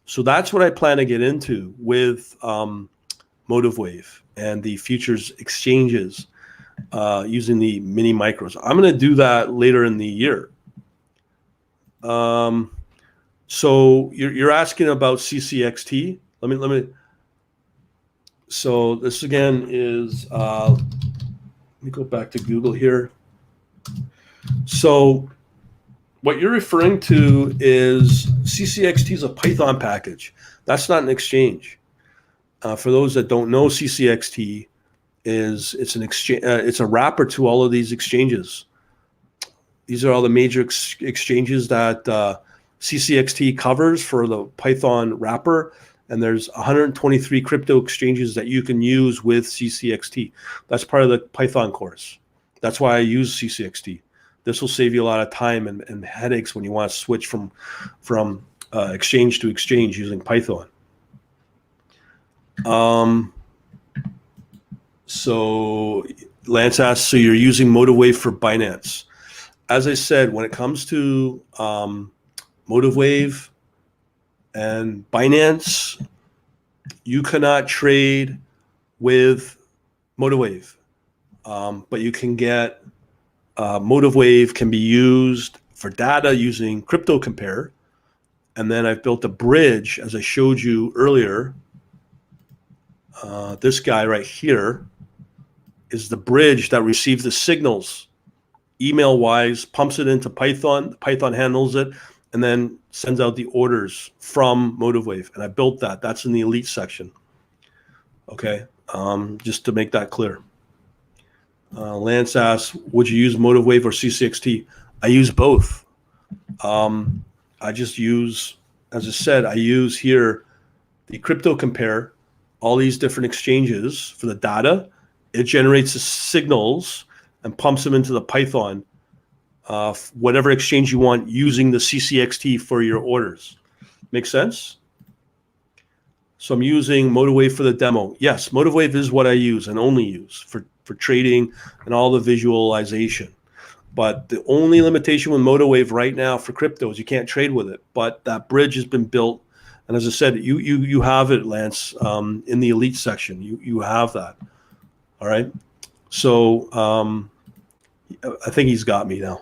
So that's what I plan to get into with MotiveWave and the futures exchanges. Using the mini micros. I'm going to do that later in the year. So you're asking about CCXT. Let me. So this again is. Let me go back to Google here. So what you're referring to is CCXT is a Python package. That's not an exchange. For those that don't know, CCXT it's an exchange. It's a wrapper to all of these exchanges. These are all the major exchanges that CCXT covers for the Python wrapper, and there's 123 crypto exchanges that you can use with CCXT. That's part of the Python course. That's why I use CCXT. This will save you a lot of time and headaches when you want to switch from exchange to exchange using Python. So Lance asks, so you're using MotiveWave for Binance. As I said, when it comes to MotiveWave and Binance, you cannot trade with MotiveWave, but you can get MotiveWave can be used for data using Crypto Compare. And then I've built a bridge, as I showed you earlier. This guy right here is the bridge that receives the signals email-wise, pumps it into Python. Python handles it, and then sends out the orders from MotiveWave. And I built that. That's in the elite section. Okay, just to make that clear. Lance asks, would you use MotiveWave or CCXT? I use both. I just use, as I said, I use here the Crypto Compare, all these different exchanges for the data. It generates the signals and pumps them into the Python, whatever exchange you want, using the CCXT for your orders. Make sense? So I'm using MotiveWave for the demo. Yes, MotiveWave is what I use and only use for trading and all the visualization. But the only limitation with MotiveWave right now for crypto is you can't trade with it. But that bridge has been built. And as I said, you have it, Lance, in the elite section. You have that. All right. So I think he's got me now.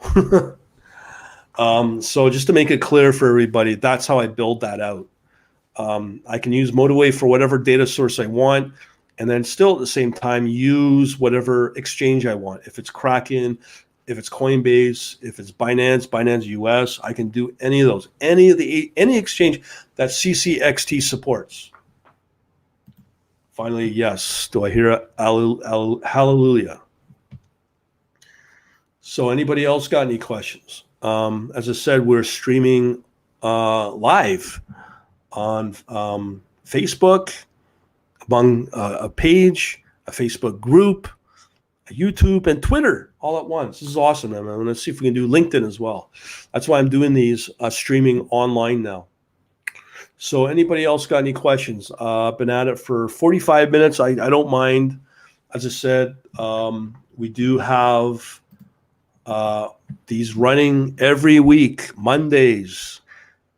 So just to make it clear for everybody, that's how I build that out. I can use MotiveWave for whatever data source I want, and then still at the same time use whatever exchange I want. If it's Kraken, if it's Coinbase, if it's Binance US, I can do any of those. Any exchange that CCXT supports. Finally, yes. Do I hear hallelujah? So anybody else got any questions? As I said, we're streaming live on Facebook, among a page, a Facebook group, a YouTube, and Twitter all at once. This is awesome. I'm going to see if we can do LinkedIn as well. That's why I'm doing these streaming online now. So anybody else got any questions? Been at it for 45 minutes. I don't mind. As I said, we do have these running every week, Mondays.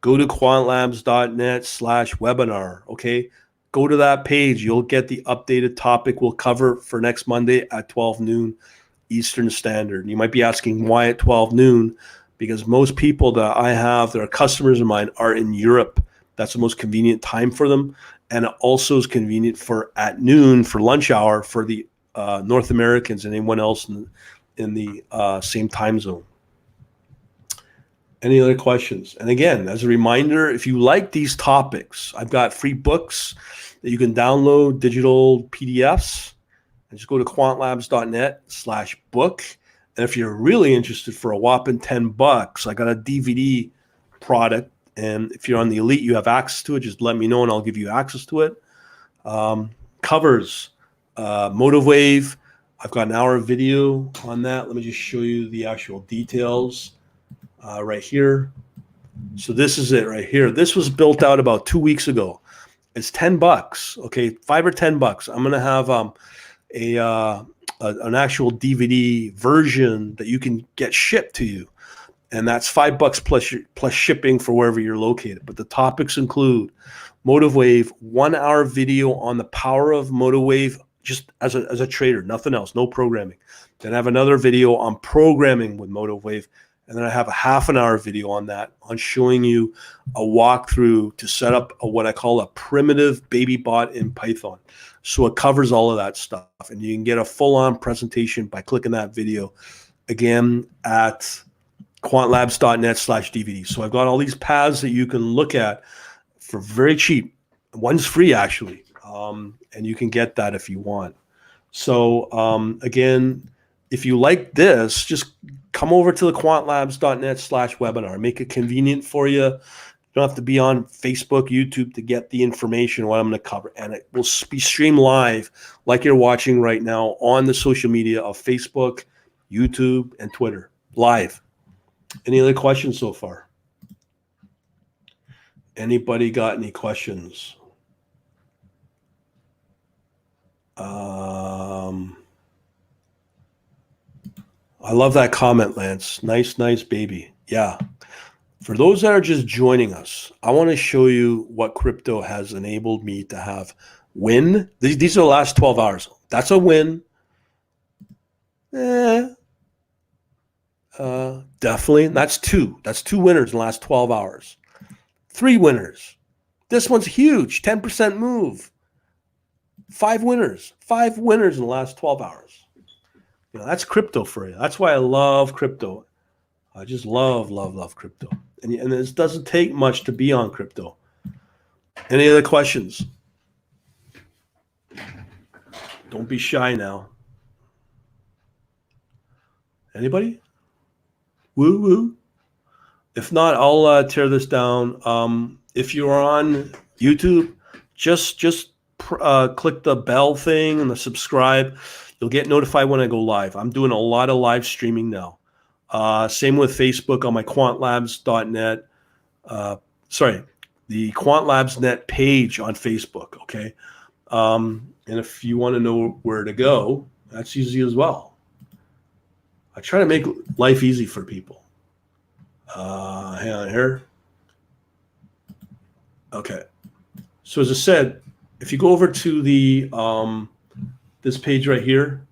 Go to quantlabs.net/webinar. Okay. Go to that page. You'll get the updated topic we'll cover for next Monday at 12 noon Eastern Standard. You might be asking why at 12 noon, because most people that I have that are customers of mine are in Europe. That's the most convenient time for them. And it also is convenient for at noon for lunch hour for the North Americans and anyone else in the same time zone. Any other questions? And again, as a reminder, if you like these topics, I've got free books that you can download, digital PDFs, and just go to quantlabs.net/book. And if you're really interested, for a whopping $10, I got a DVD product. And if you're on the Elite, you have access to it. Just let me know and I'll give you access to it. Covers, MotiveWave. I've got an hour of video on that. Let me just show you the actual details right here. So this is it right here. This was built out about 2 weeks ago. It's $10. Okay, $5 or $10. I'm gonna have an actual DVD version that you can get shipped to you, and that's $5 plus shipping for wherever you're located. But the topics include MotiveWave, 1 hour video on the power of MotiveWave, just as a trader, nothing else, no programming. Then I have another video on programming with MotiveWave, and then I have a half an hour video on that, on showing you a walkthrough to set up what I call a primitive baby bot in Python. So it covers all of that stuff, and you can get a full-on presentation by clicking that video again at quantlabs.net/DVD. So I've got all these paths that you can look at for very cheap. One's free actually, and you can get that if you want. So again, if you like this, just come over to the quantlabs.net/webinar. Make it convenient for you. You don't have to be on Facebook, YouTube to get the information what I'm going to cover. And it will be streamed live like you're watching right now on the social media of Facebook, YouTube, and Twitter. Live. Any other questions so far? Anybody got any questions? I love that comment, Lance. Nice baby. Yeah. For those that are just joining us, I want to show you what crypto has enabled me to have win. These are the last 12 hours. That's a win. Definitely. That's two. That's 2 winners in the last 12 hours. 3 winners. This one's huge. 10% move. 5 winners. 5 winners in the last 12 hours. You know, that's crypto for you. That's why I love crypto. I just love crypto. And this doesn't take much to be on crypto. Any other questions? Don't be shy now. Anybody? Woo woo. If not, I'll tear this down. If you're on YouTube, just click the bell thing and the subscribe. You'll get notified when I go live. I'm doing a lot of live streaming now. Same with Facebook on my quantlabs.net. The quantlabs.net page on Facebook. Okay. And if you want to know where to go, that's easy as well. I try to make life easy for people. Hang on here. Okay. So as I said, if you go over to the this page right here,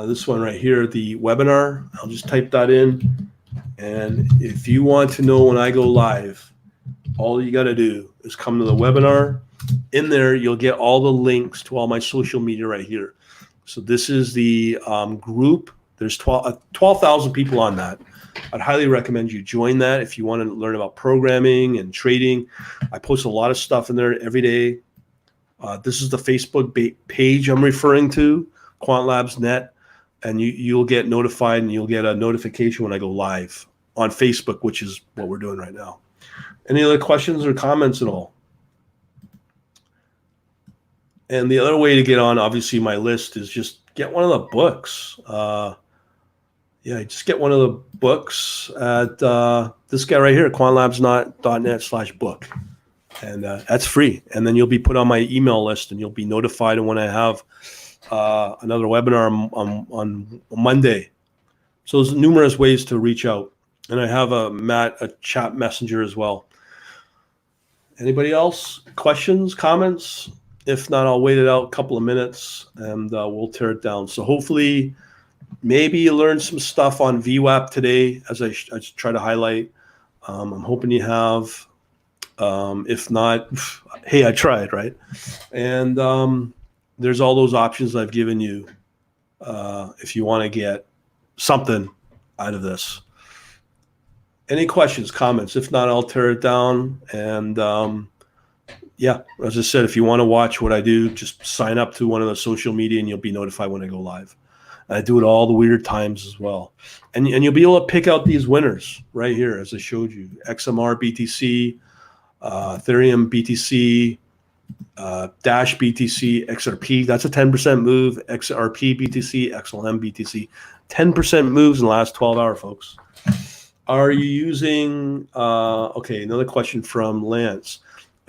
this one right here, the webinar, I'll just type that in. And if you want to know when I go live, all you got to do is come to the webinar. In there, you'll get all the links to all my social media right here. So this is the group. There's 12,000 people on that. I'd highly recommend you join that if you want to learn about programming and trading. I post a lot of stuff in there every day. This is the Facebook page I'm referring to, quantlabs.net, and you'll get notified and you'll get a notification when I go live on Facebook, which is what we're doing right now. Any other questions or comments at all? And the other way to get on, obviously, my list is just get one of the books. yeah, just get one of the books at this guy right here, quantlabs.net/book. And that's free. And then you'll be put on my email list, and you'll be notified when I have another webinar on Monday. So there's numerous ways to reach out. And I have a chat messenger as well. Anybody else? Questions, comments? If not, I'll wait it out a couple of minutes and we'll tear it down. So hopefully, maybe you learned some stuff on VWAP today, as I try to highlight. I'm hoping you have. If not, hey, I tried, right? And there's all those options I've given you if you want to get something out of this. Any questions, comments? If not, I'll tear it down. And yeah, as I said, if you want to watch what I do, just sign up to one of the social media and you'll be notified when I go live. And I do it all the weird times as well. And you'll be able to pick out these winners right here, as I showed you. XMR, BTC, Ethereum, BTC, Dash BTC, XRP. That's a 10% move. XRP, BTC, XLM, BTC. 10% moves in the last 12 hours, folks. Are you using, okay, another question from Lance.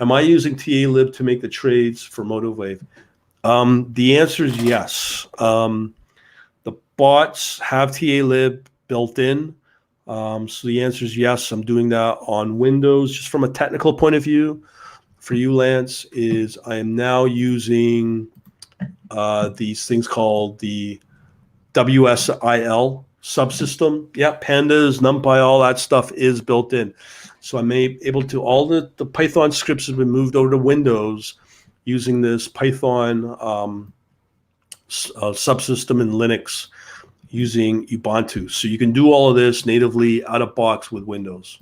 Am I using TA-lib to make the trades for MotiveWave? The answer is yes. The bots have TA-lib built in. So the answer is yes. I'm doing that on Windows. Just from a technical point of view, for you, Lance, is I am now using these things called the WSIL subsystem. Yeah, pandas, NumPy, all that stuff is built in. So I'm able to, all the Python scripts have been moved over to Windows using this Python subsystem in Linux using Ubuntu. So you can do all of this natively out of box with Windows.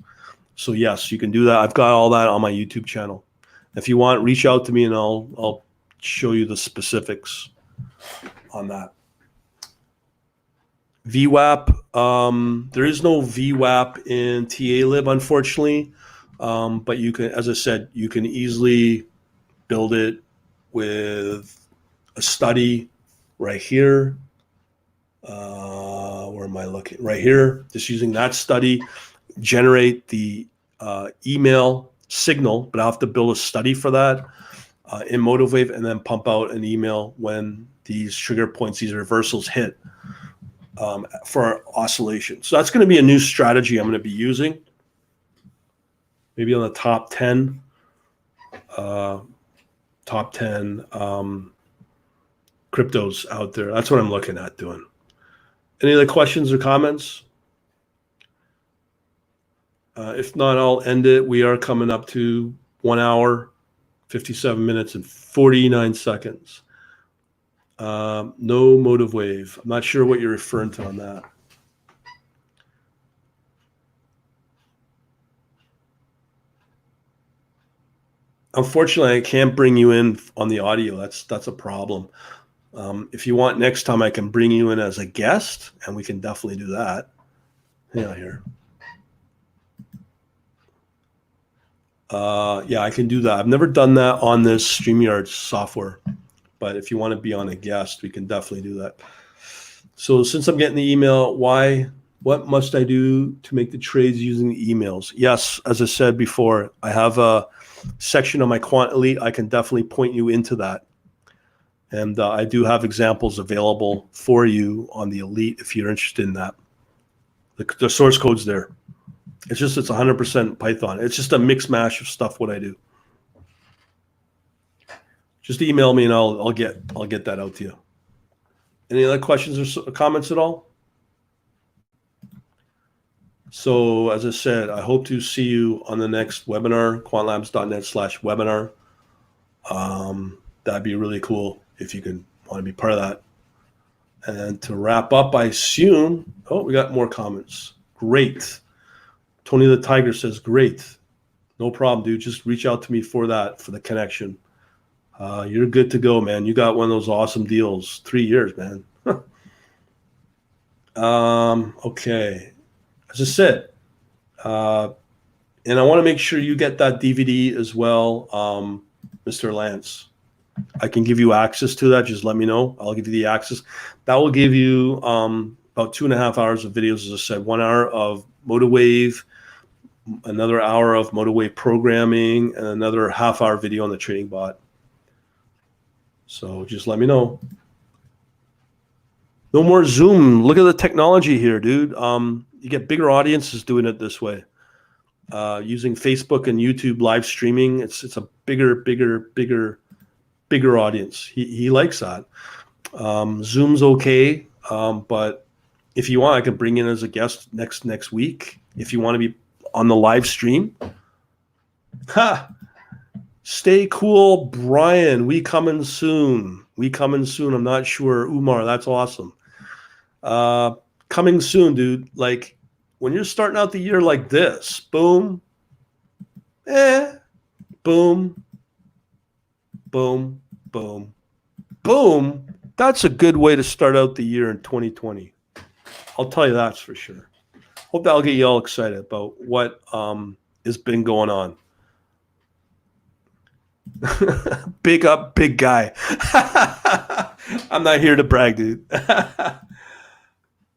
So yes, you can do that. I've got all that on my YouTube channel. If you want, reach out to me and I'll show you the specifics on that. VWAP, there is no VWAP in TA-lib, unfortunately, but you can, as I said, you can easily build it with a study right here. Where am I looking? Right here, just using that study, generate the email signal, but I have to build a study for that in MotiveWave and then pump out an email when these trigger points, these reversals hit. For oscillation. So that's going to be a new strategy I'm going to be using. Maybe on the top 10 cryptos out there. That's what I'm looking at doing. Any other questions or comments? If not, I'll end it. We are coming up to 1 hour, 57 minutes, and 49 seconds. No MotiveWave. I'm not sure what you're referring to on that. Unfortunately, I can't bring you in on the audio. That's a problem. If you want, next time I can bring you in as a guest, and we can definitely do that. Yeah, here. Yeah, I can do that. I've never done that on this StreamYard software. But if you want to be on a guest, we can definitely do that. So since I'm getting the email, what must I do to make the trades using the emails? Yes, as I said before, I have a section on my Quant Elite. I can definitely point you into that. And I do have examples available for you on the Elite if you're interested in that. The source code's there. It's 100% Python. It's just a mix mash of stuff what I do. Just email me and I'll get that out to you. Any other questions or comments at all? So as I said, I hope to see you on the next webinar, quantlabs.net/webinar. That'd be really cool if you could want to be part of that. And to wrap up, I assume, we got more comments. Great. Tony the Tiger says, great. No problem, dude. Just reach out to me for that, for the connection. You're good to go, man. You got one of those awesome deals. 3 years, man. Okay. As I said, and I want to make sure you get that DVD as well, Mr. Lance. I can give you access to that. Just let me know. I'll give you the access. That will give you about 2.5 hours of videos, as I said, 1 hour of MotiveWave, another hour of MotiveWave programming, and another half-hour video on the trading bot. So just let me know. No more Zoom. Look at the technology here, dude. You get bigger audiences doing it this way. Using Facebook and YouTube live streaming, it's a bigger audience. He likes that. Zoom's okay, but if you want, I can bring in as a guest next week. If you want to be on the live stream, stay cool, Brian. We coming soon. I'm not sure. Umar, that's awesome. Coming soon, dude. Like when you're starting out the year like this, boom, boom, boom, boom, boom. That's a good way to start out the year in 2020. I'll tell you that's for sure. Hope that'll get you all excited about what has been going on. Big up, big guy. I'm not here to brag, dude.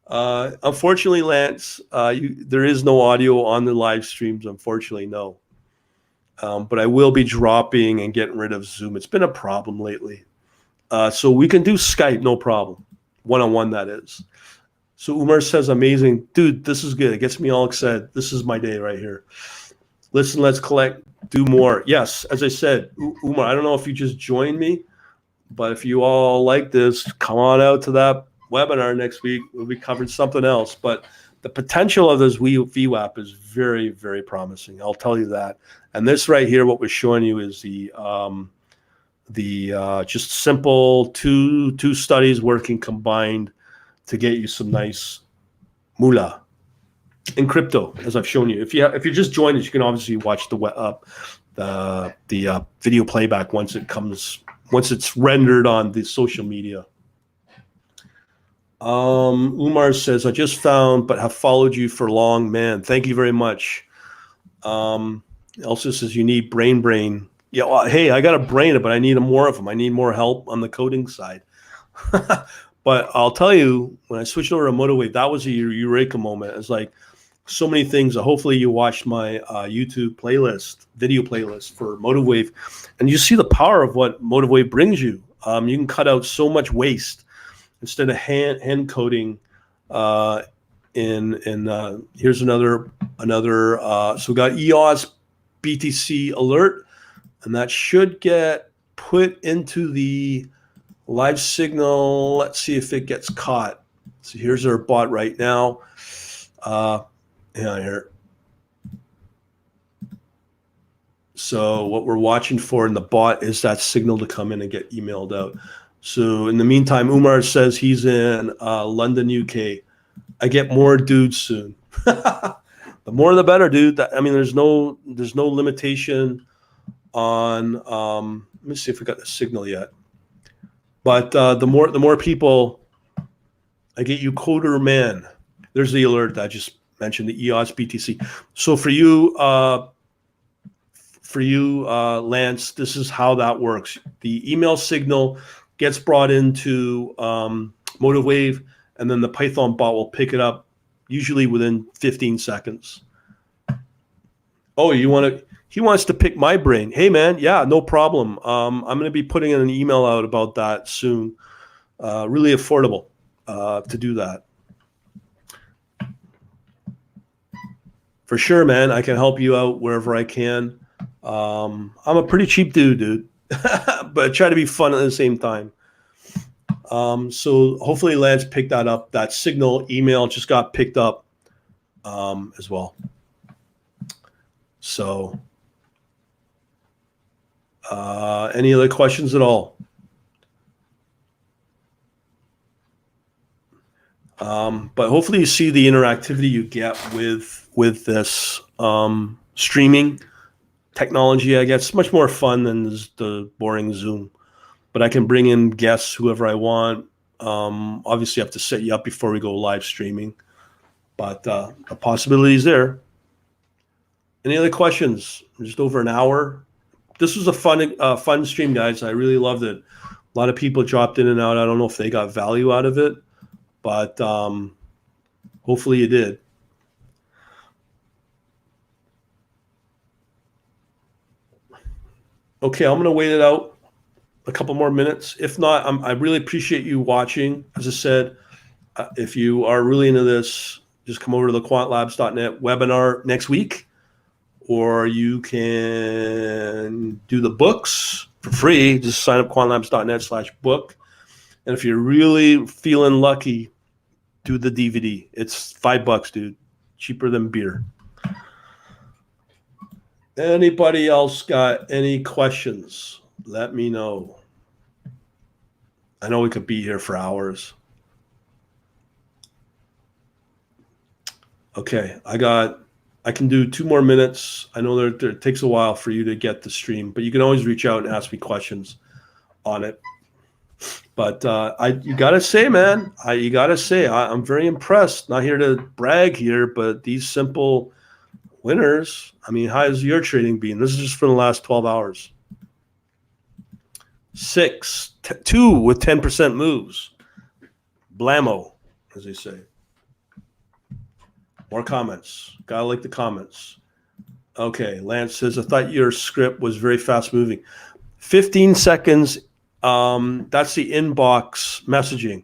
Unfortunately, Lance, there is no audio on the live streams. Unfortunately, no. But I will be dropping and getting rid of Zoom. It's been a problem lately. So we can do Skype, no problem. One-on-one, that is. So Umar says, amazing. Dude, this is good. It gets me all excited. This is my day right here. Listen, let's collect, do more. Yes, as I said, Umar, I don't know if you just joined me, but if you all like this, come on out to that webinar next week. We'll be covering something else. But the potential of this VWAP is very, very promising. I'll tell you that. And this right here, what we're showing you is the just simple two studies working combined to get you some nice moolah in crypto, as I've shown you. If you just joined us, you can obviously watch the video playback once it's rendered on the social media. Umar says, I just found but have followed you for long, man. Thank you very much. Also says you need brain. Yeah, well, hey, I got a brain, but I need more of them. I need more help on the coding side. But I'll tell you, when I switched over to MotiveWave, that was a eureka moment. It's like so many things. Hopefully you watched my YouTube video playlist for MotiveWave, and you see the power of what MotiveWave brings you. You can cut out so much waste instead of hand coding. Here's another. So we got EOS BTC alert, and that should get put into the live signal. Let's see if it gets caught. So here's our bot right now. Here. So what we're watching for in the bot is that signal to come in and get emailed out. So in the meantime, Umar says he's in London, UK. I get more dudes soon. The more the better, dude. There's no limitation on. Let me see if we got the signal yet. But the more people, I get you, Coder Man. There's the alert that I just mentioned, the EOS BTC. So for you, Lance, this is how that works. The email signal gets brought into MotiveWave, and then the Python bot will pick it up, usually within 15 seconds. Oh, he wants to pick my brain. Hey, man, yeah, no problem. I'm going to be putting an email out about that soon. Really affordable to do that. For sure, man. I can help you out wherever I can. I'm a pretty cheap dude, but I try to be fun at the same time. So hopefully Lance picked that up. That signal email just got picked up as well. So any other questions at all? But hopefully you see the interactivity you get with this streaming technology. I guess it's much more fun than the boring Zoom. But I can bring in guests, whoever I want. Obviously, I have to set you up before we go live streaming. But the possibility is there. Any other questions? Just over an hour. This was a fun stream, guys. I really loved it. A lot of people dropped in and out. I don't know if they got value out of it. But Hopefully you did. Okay, I'm going to wait it out a couple more minutes. If not, I really appreciate you watching. As I said, if you are really into this, just come over to the quantlabs.net webinar next week, or you can do the books for free. Just sign up quantlabs.net/book. And if you're really feeling lucky, do the DVD. It's $5, dude. Cheaper than beer. Anybody else got any questions? Let me know. I know we could be here for hours. Okay, I can do 2 more minutes. I know that it takes a while for you to get the stream, but you can always reach out and ask me questions on it. But you gotta say, man, I'm very impressed. Not here to brag here, but these simple winners. I mean, how has your trading been? This is just for the last 12 hours. 2 with 10% moves. Blammo, as they say. More comments. Gotta like the comments. Okay, Lance says, I thought your script was very fast moving. 15 seconds. That's the inbox messaging.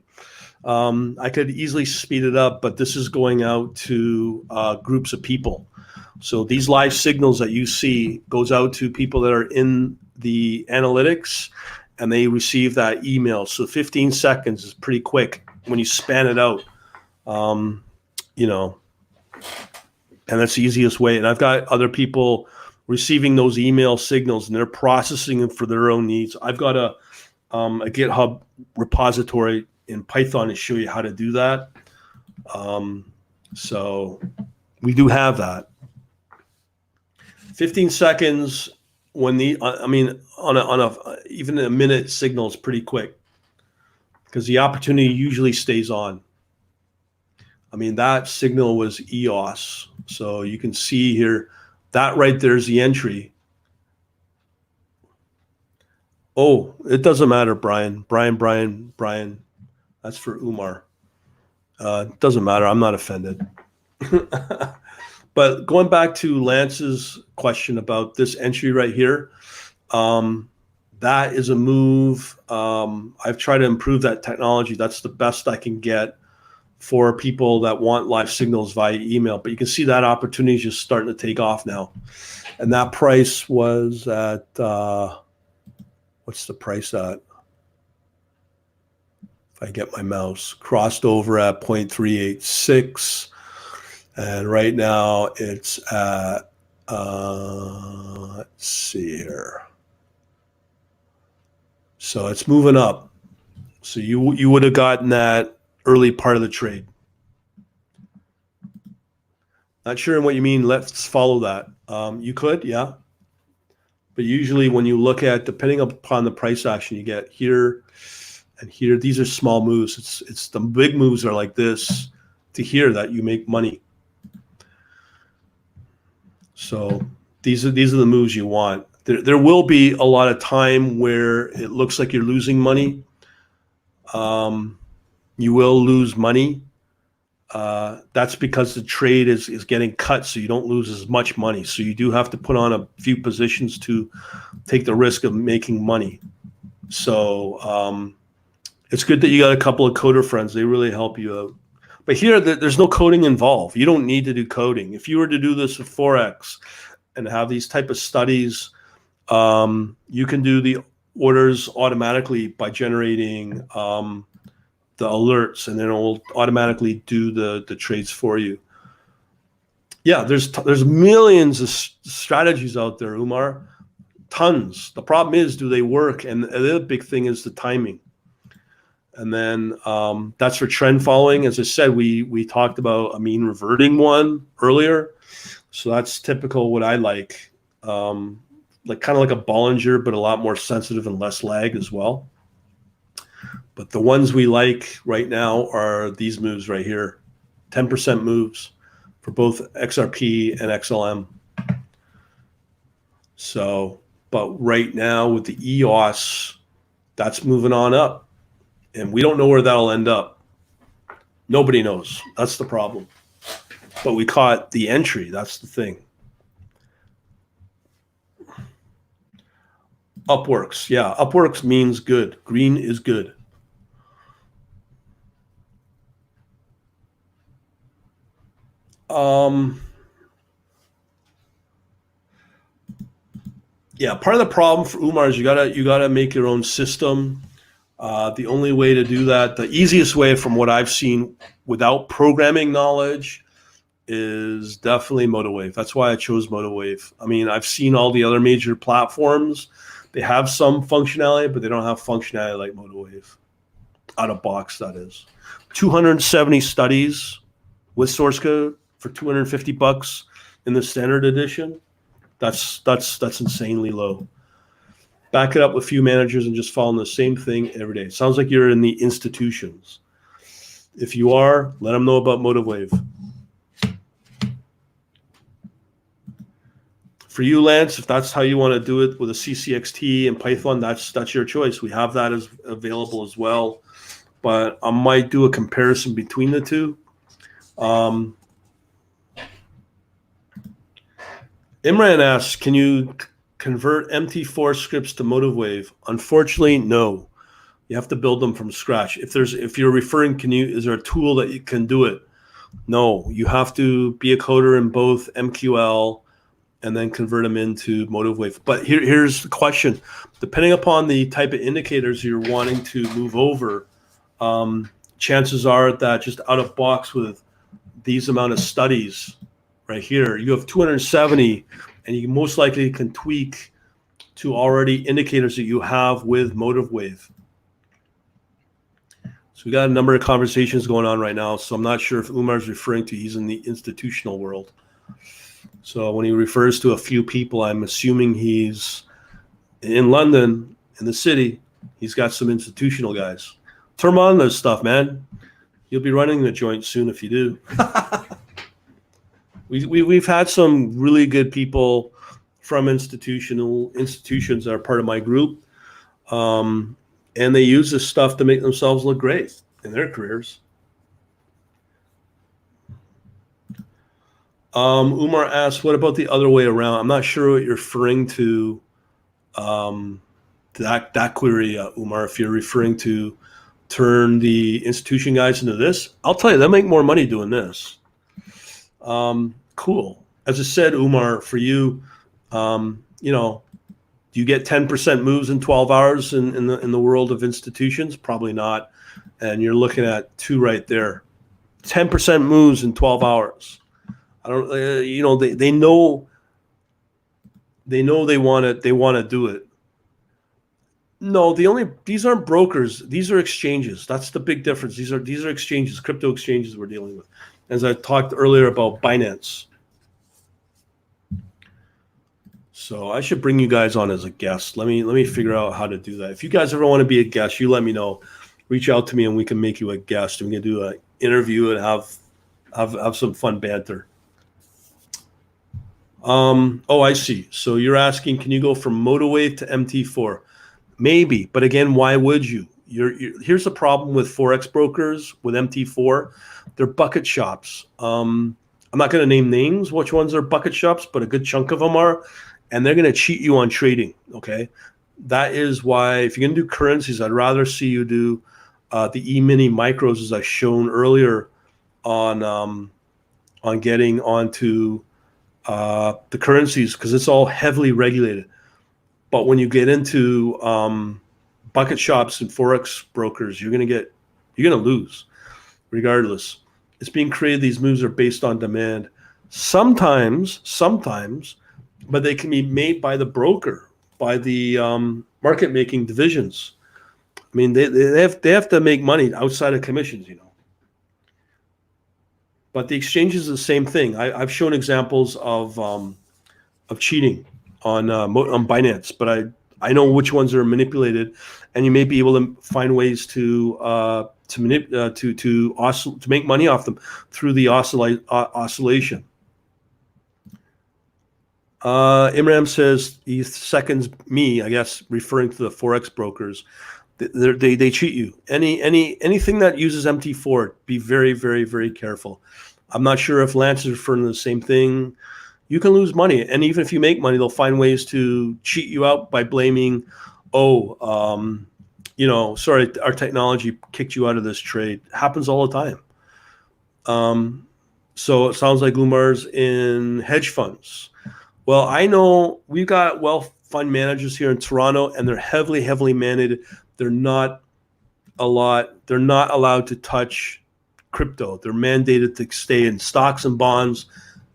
I could easily speed it up, but this is going out to groups of people. So these live signals that you see goes out to people that are in the analytics, and they receive that email. So 15 seconds is pretty quick when you span it out, and that's the easiest way. And I've got other people receiving those email signals, and they're processing them for their own needs. I've got a GitHub repository in Python to show you how to do that. So we do have that. 15 seconds when even a minute signal is pretty quick because the opportunity usually stays on. I mean, that signal was EOS. So you can see here, that right there is the entry. Oh, it doesn't matter, Brian. Brian. That's for Umar. It doesn't matter. I'm not offended. But going back to Lance's question about this entry right here, that is a move. I've tried to improve that technology. That's the best I can get for people that want live signals via email. But you can see that opportunity is just starting to take off now. And that price was at, what's the price at? If I get my mouse, crossed over at 0.386. And right now it's at, let's see here. So it's moving up. So you would have gotten that early part of the trade. Not sure what you mean. Let's follow that. You could, yeah. But usually when you look at, depending upon the price action, you get here and here. These are small moves. It's the big moves are like this to here that you make money. So these are the moves you want. There will be a lot of time where it looks like you're losing money. You will lose money. That's because the trade is getting cut, so you don't lose as much money. So you do have to put on a few positions to take the risk of making money. So it's good that you got a couple of coder friends. They really help you out. But here, there's no coding involved. You don't need to do coding. If you were to do this with Forex and have these type of studies, you can do the orders automatically by generating the alerts, and then it will automatically do the trades for you. Yeah, there's millions of strategies out there, Umar. Tons. The problem is, do they work? And the other big thing is the timing. And then that's for trend following. As I said, we talked about a mean reverting one earlier. So that's typical what I like. Like kind of like a Bollinger, but a lot more sensitive and less lag as well. But the ones we like right now are these moves right here. 10% moves for both XRP and XLM. So, but right now with the EOS, that's moving on up. And we don't know where that'll end up. Nobody knows. That's the problem. But we caught the entry. That's the thing. Upworks. Yeah, Upworks means good. Green is good. Yeah, part of the problem for Umar is you gotta make your own system. The only way to do that, the easiest way from what I've seen without programming knowledge, is definitely MotoWave. That's why I chose MotoWave. I mean, I've seen all the other major platforms. They have some functionality, but they don't have functionality like MotoWave. Out of box, that is. 270 studies with source code for $250 in the standard edition. That's insanely low. Back it up with a few managers and just following the same thing every day. Sounds like you're in the institutions. If you are, let them know about MotoWave. For you, Lance, if that's how you want to do it with a CCXT and Python, that's your choice. We have that as available as well. But I might do a comparison between the two. Imran asks, can you convert MT4 scripts to MotoWave? Unfortunately, no. You have to build them from scratch. If you're referring, is there a tool that you can do it? No, you have to be a coder in both MQL and then convert them into MotoWave. But here's the question. Depending upon the type of indicators you're wanting to move over, chances are that just out of box with these amount of studies right here, you have 270, and you most likely can tweak to already indicators that you have with MotoWave. So we got a number of conversations going on right now. So I'm not sure if Umar's referring to, he's in the institutional world. So when he refers to a few people, I'm assuming he's in London, in the city. He's got some institutional guys. Turn on this stuff, man. You'll be running the joint soon if you do. We've had some really good people from institutions that are part of my group, and they use this stuff to make themselves look great in their careers. Umar asks, what about the other way around? I'm not sure what you're referring to that query, Umar. If you're referring to turn the institution guys into this, I'll tell you, they'll make more money doing this. Cool. As I said, Umar, for you, do you get 10% moves in 12 hours in the world of institutions? Probably not. And you're looking at 2 right there. 10% moves in 12 hours. I don't, they know they want to do it. No, these aren't brokers. These are exchanges. That's the big difference. These are exchanges, crypto exchanges we're dealing with. As I talked earlier about Binance. So I should bring you guys on as a guest. Let me figure out how to do that. If you guys ever want to be a guest, you let me know. Reach out to me and we can make you a guest. We can do an interview and have some fun banter. I see. So you're asking, can you go from MotoWave to MT4? Maybe, but again, why would you? Here's the problem with Forex brokers with MT4. They're bucket shops. I'm not going to name names, which ones are bucket shops, but a good chunk of them are, and they're going to cheat you on trading, okay? That is why if you're going to do currencies, I'd rather see you do the E-mini micros, as I shown earlier on getting onto the currencies, because it's all heavily regulated. But when you get into bucket shops and Forex brokers, you're going to lose regardless. It's being created. These moves are based on demand. Sometimes, but they can be made by the broker, by the market making divisions. I mean, they have to make money outside of commissions, But the exchange is the same thing. I've shown examples of cheating on Binance, but I know which ones are manipulated, and you may be able to find ways to make money off them through the oscillation. Imram says he seconds me, I guess, referring to the Forex brokers. They cheat you. Anything that uses MT4, be very, very, very careful. I'm not sure if Lance is referring to the same thing. You can lose money, and even if you make money, they'll find ways to cheat you out by blaming, sorry, our technology kicked you out of this trade. It happens all the time. So it sounds like Umar's in hedge funds. Well, I know we've got wealth fund managers here in Toronto, and they're heavily, heavily mandated. They're not allowed to touch crypto. They're mandated to stay in stocks and bonds,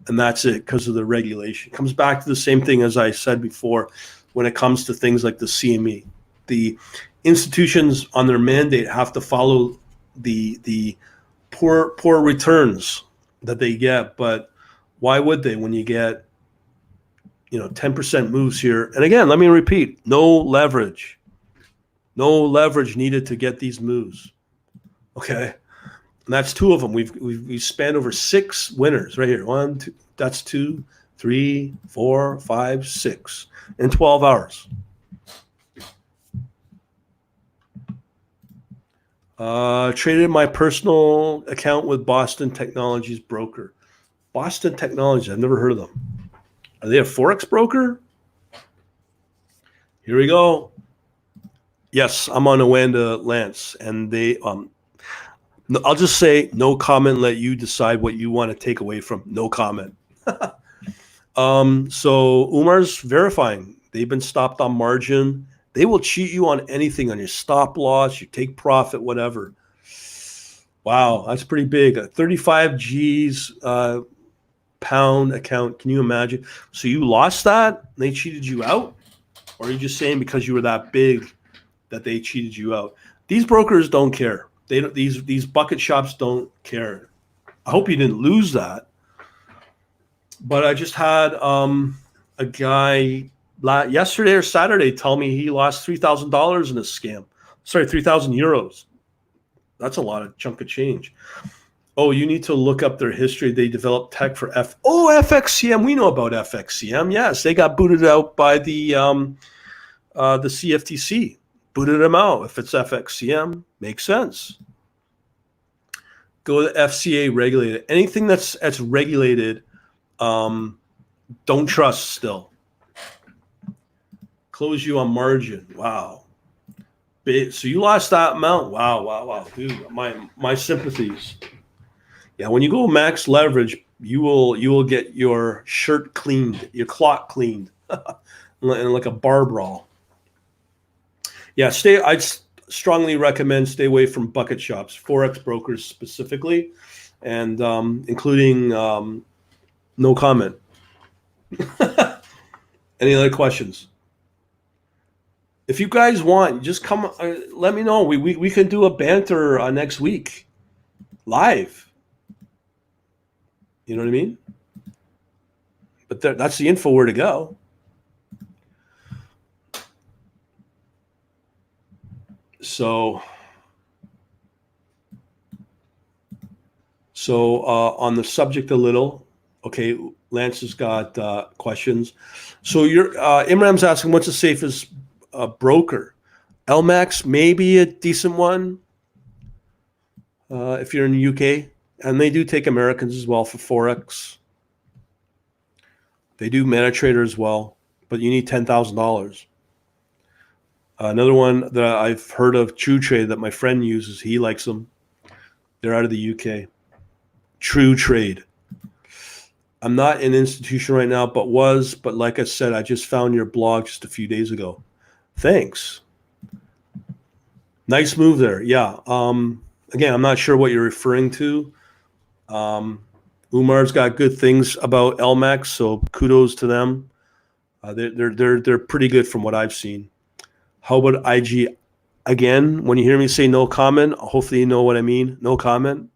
and that's it because of the regulation. It comes back to the same thing as I said before when it comes to things like the CME. The institutions on their mandate have to follow the poor returns that they get, but why would they when you get 10% moves here? And again, let me repeat, no leverage needed to get these moves. Okay, and that's two of them. We've spanned over 6 winners right here. 1, 2, that's 2, 3, 4, 5, 6 in 12 hours. Traded my personal account with Boston Technologies broker. Boston Technologies, I've never heard of them. Are they a Forex broker? Here we go. Yes, I'm on Awanda Lance, and they I'll just say no comment, let you decide what you want to take away from no comment. So Umar's verifying. They've been stopped on margin. They will cheat you on anything, on your stop loss, you take profit, whatever. Wow, that's pretty big. A 35 G's pound account. Can you imagine? So you lost that? They cheated you out? Or are you just saying because you were that big that they cheated you out? These brokers don't care. They don't. These bucket shops don't care. I hope you didn't lose that. But I just had a guy yesterday or Saturday tell me he lost $3,000 in a scam. Sorry, 3,000 euros. That's a lot of chunk of change. Oh, you need to look up their history. They developed tech for FXCM. We know about FXCM. Yes, they got booted out by the CFTC. Booted them out. If it's FXCM, makes sense. Go to FCA regulated. Anything that's regulated, don't trust still. Close you on margin. Wow. So you lost that amount. Wow. Dude, my sympathies. Yeah, when you go max leverage, you will get your shirt cleaned, your clock cleaned, like a bar brawl. Yeah, I'd strongly recommend stay away from bucket shops, Forex brokers specifically, and including no comment. Any other questions? If you guys want, just come. Let me know. We can do a banter next week, live. You know what I mean? But that's the info where to go. So on the subject a little, okay, Lance has got questions. So Imran's asking, what's the safest broker? LMAX, maybe a decent one if you're in the UK. And they do take Americans as well for Forex. They do MetaTrader as well, but you need $10,000. Another one that I've heard of, True Trade, that my friend uses. He likes them. They're out of the UK. True Trade. I'm not in institution right now, but like I said, I just found your blog just a few days ago. Thanks. Nice move there. Yeah. Again, I'm not sure what you're referring to. Umar's got good things about LMAX, so kudos to them. They're pretty good from what I've seen. How about IG? Again, when you hear me say no comment, hopefully you know what I mean. No comment.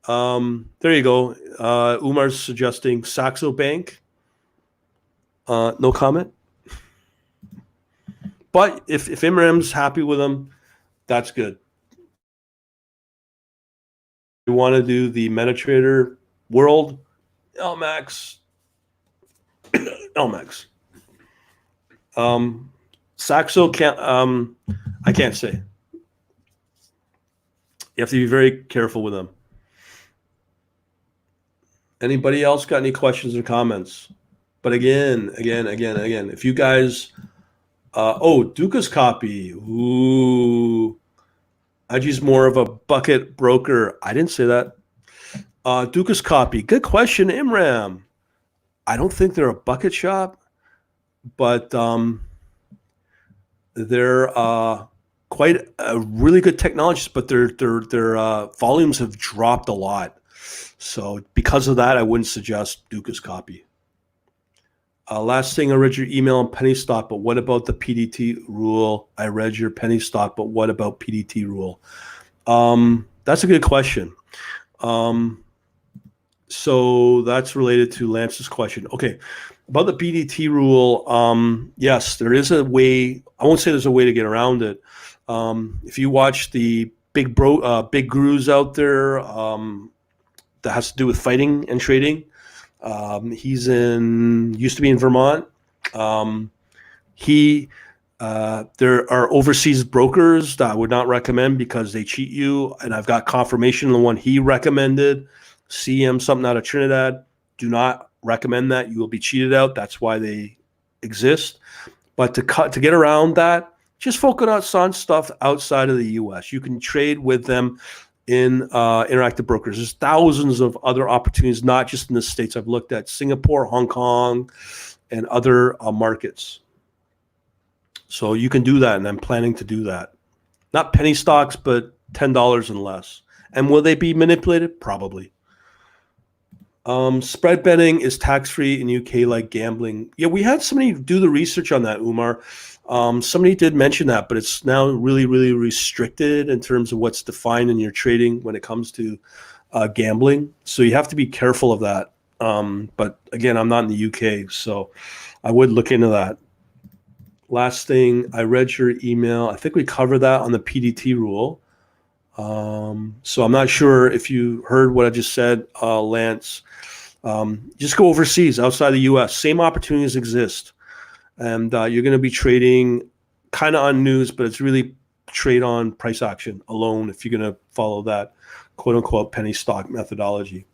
There you go. Umar's suggesting Saxo Bank. No comment. But if Imran's happy with them, that's good. You want to do the MetaTrader world, LMAX. Saxo can't. I can't say. You have to be very careful with them. Anybody else got any questions or comments? But again, if you guys, Duca's copy. Ooh, IG's more of a bucket broker. I didn't say that. Duca's copy. Good question, Imram. I don't think they're a bucket shop, but they're quite a really good technologists, but their volumes have dropped a lot. So because of that, I wouldn't suggest Duca's copy. Last thing, I read your email on penny stock, but what about the PDT rule? I read your penny stock, but what about PDT rule? That's a good question. So that's related to Lance's question. Okay, about the PDT rule, yes, there is a way. I won't say there's a way to get around it. If you watch the big gurus out there, that has to do with fighting and trading. Used to be in Vermont. There are overseas brokers that I would not recommend because they cheat you. And I've got confirmation on the one he recommended, CM something out of Trinidad. Do not recommend that. You will be cheated out. That's why they exist. But to get around that, just focus on stuff outside of the U.S. You can trade with them in Interactive Brokers. There's thousands of other opportunities, not just in the States. I've looked at Singapore, Hong Kong, and other markets. So you can do that, and I'm planning to do that. Not penny stocks, but $10 and less. And will they be manipulated? Probably. Spread betting is tax-free in UK like gambling. Yeah, we had somebody do the research on that, Umar. Somebody did mention that, but it's now really, really restricted in terms of what's defined in your trading when it comes to gambling. So you have to be careful of that. But again, I'm not in the UK, so I would look into that. Last thing, I read your email. I think we covered that on the PDT rule. So I'm not sure if you heard what I just said, Lance. Just go overseas, outside the U.S. Same opportunities exist. And you're going to be trading kind of on news, but it's really trade on price action alone if you're going to follow that quote-unquote penny stock methodology.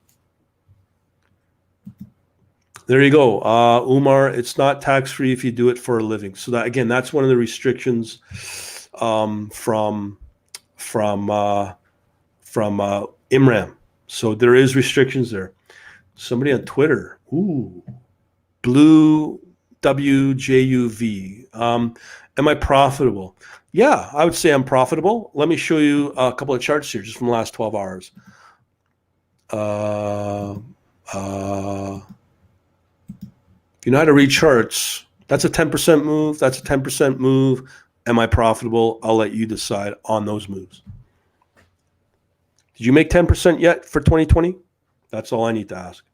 There you go. Umar, it's not tax-free if you do it for a living. So that, again, that's one of the restrictions from Imram. So there is restrictions there. Somebody on Twitter, Blue WJUV. Am I profitable? Yeah, I would say I'm profitable. Let me show you a couple of charts here just from the last 12 hours. If you know how to read charts, that's a 10% move. That's a 10% move. Am I profitable? I'll let you decide on those moves. Did you make 10% yet for 2020? That's all I need to ask.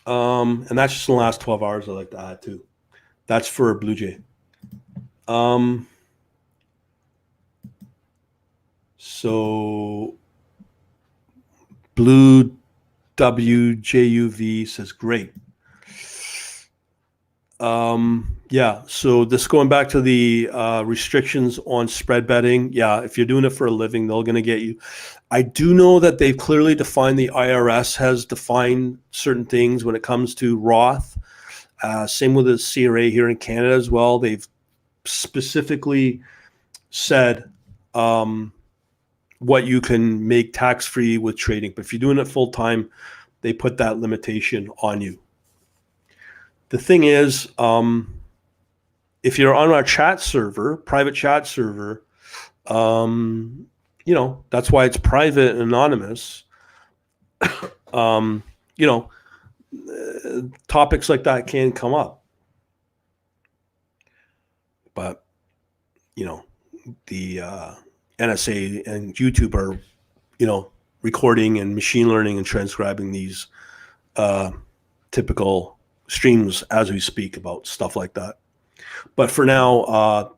And that's just in the last 12 hours. I like to add too. That's for Blue Jay. So Blue WJUV says great. Yeah, so this going back to the restrictions on spread betting. Yeah, if you're doing it for a living, they're going to get you. I do know that they've clearly defined, the IRS has defined certain things when it comes to Roth. Same with the CRA here in Canada as well. They've specifically said what you can make tax-free with trading. But if you're doing it full-time, they put that limitation on you. The thing is, if you're on our chat server, private chat server, that's why it's private and anonymous. Topics like that can come up. But, the NSA and YouTube are, recording and machine learning and transcribing these typical streams as we speak about stuff like that. But for now,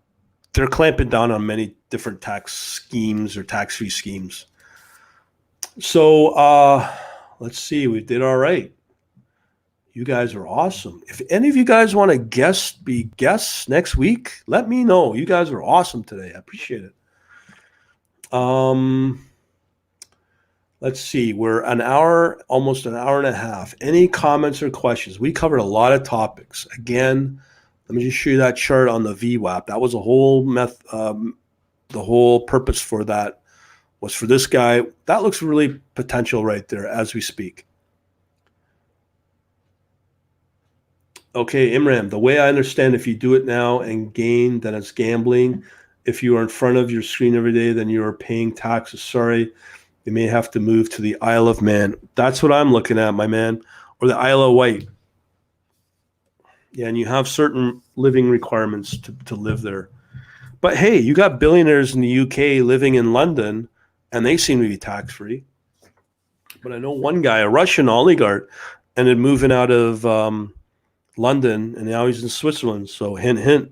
they're clamping down on many different tax schemes or tax-free schemes. So let's see, we did all right. You guys are awesome. If any of you guys want to be guests next week, let me know. You guys are awesome today. I appreciate it. Let's see. We're an hour, almost an hour and a half. Any comments or questions? We covered a lot of topics. Again, let me just show you that chart on the VWAP. That was a whole the whole purpose for that was for this guy. That looks really potential right there as we speak. Okay, Imran, the way I understand, if you do it now and gain, then it's gambling. If you are in front of your screen every day, then you are paying taxes. Sorry, you may have to move to the Isle of Man. That's what I'm looking at, my man, or the Isle of Wight. Yeah, and you have certain living requirements to live there. But hey, you got billionaires in the UK living in London, and they seem to be tax-free. But I know one guy, a Russian oligarch, ended moving out of London, and now he's in Switzerland. So hint, hint.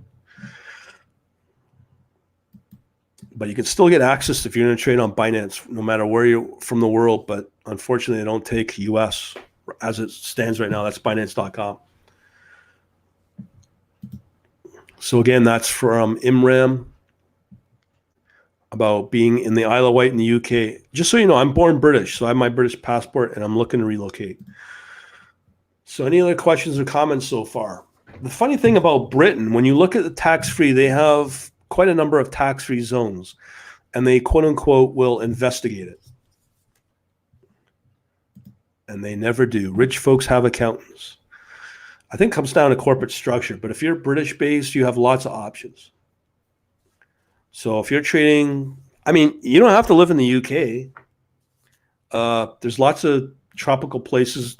But you can still get access if you're going to trade on Binance, no matter where you're from the world. But unfortunately, they don't take US as it stands right now. That's Binance.com. So again, that's from Imram about being in the Isle of Wight in the UK. Just so you know, I'm born British, so I have my British passport, and I'm looking to relocate. So any other questions or comments so far? The funny thing about Britain, when you look at the tax-free, they have quite a number of tax-free zones, and they quote-unquote will investigate it. And they never do. Rich folks have accountants. I think it comes down to corporate structure, but if you're British-based, you have lots of options. So if you're trading, I mean, you don't have to live in the UK. There's lots of tropical places,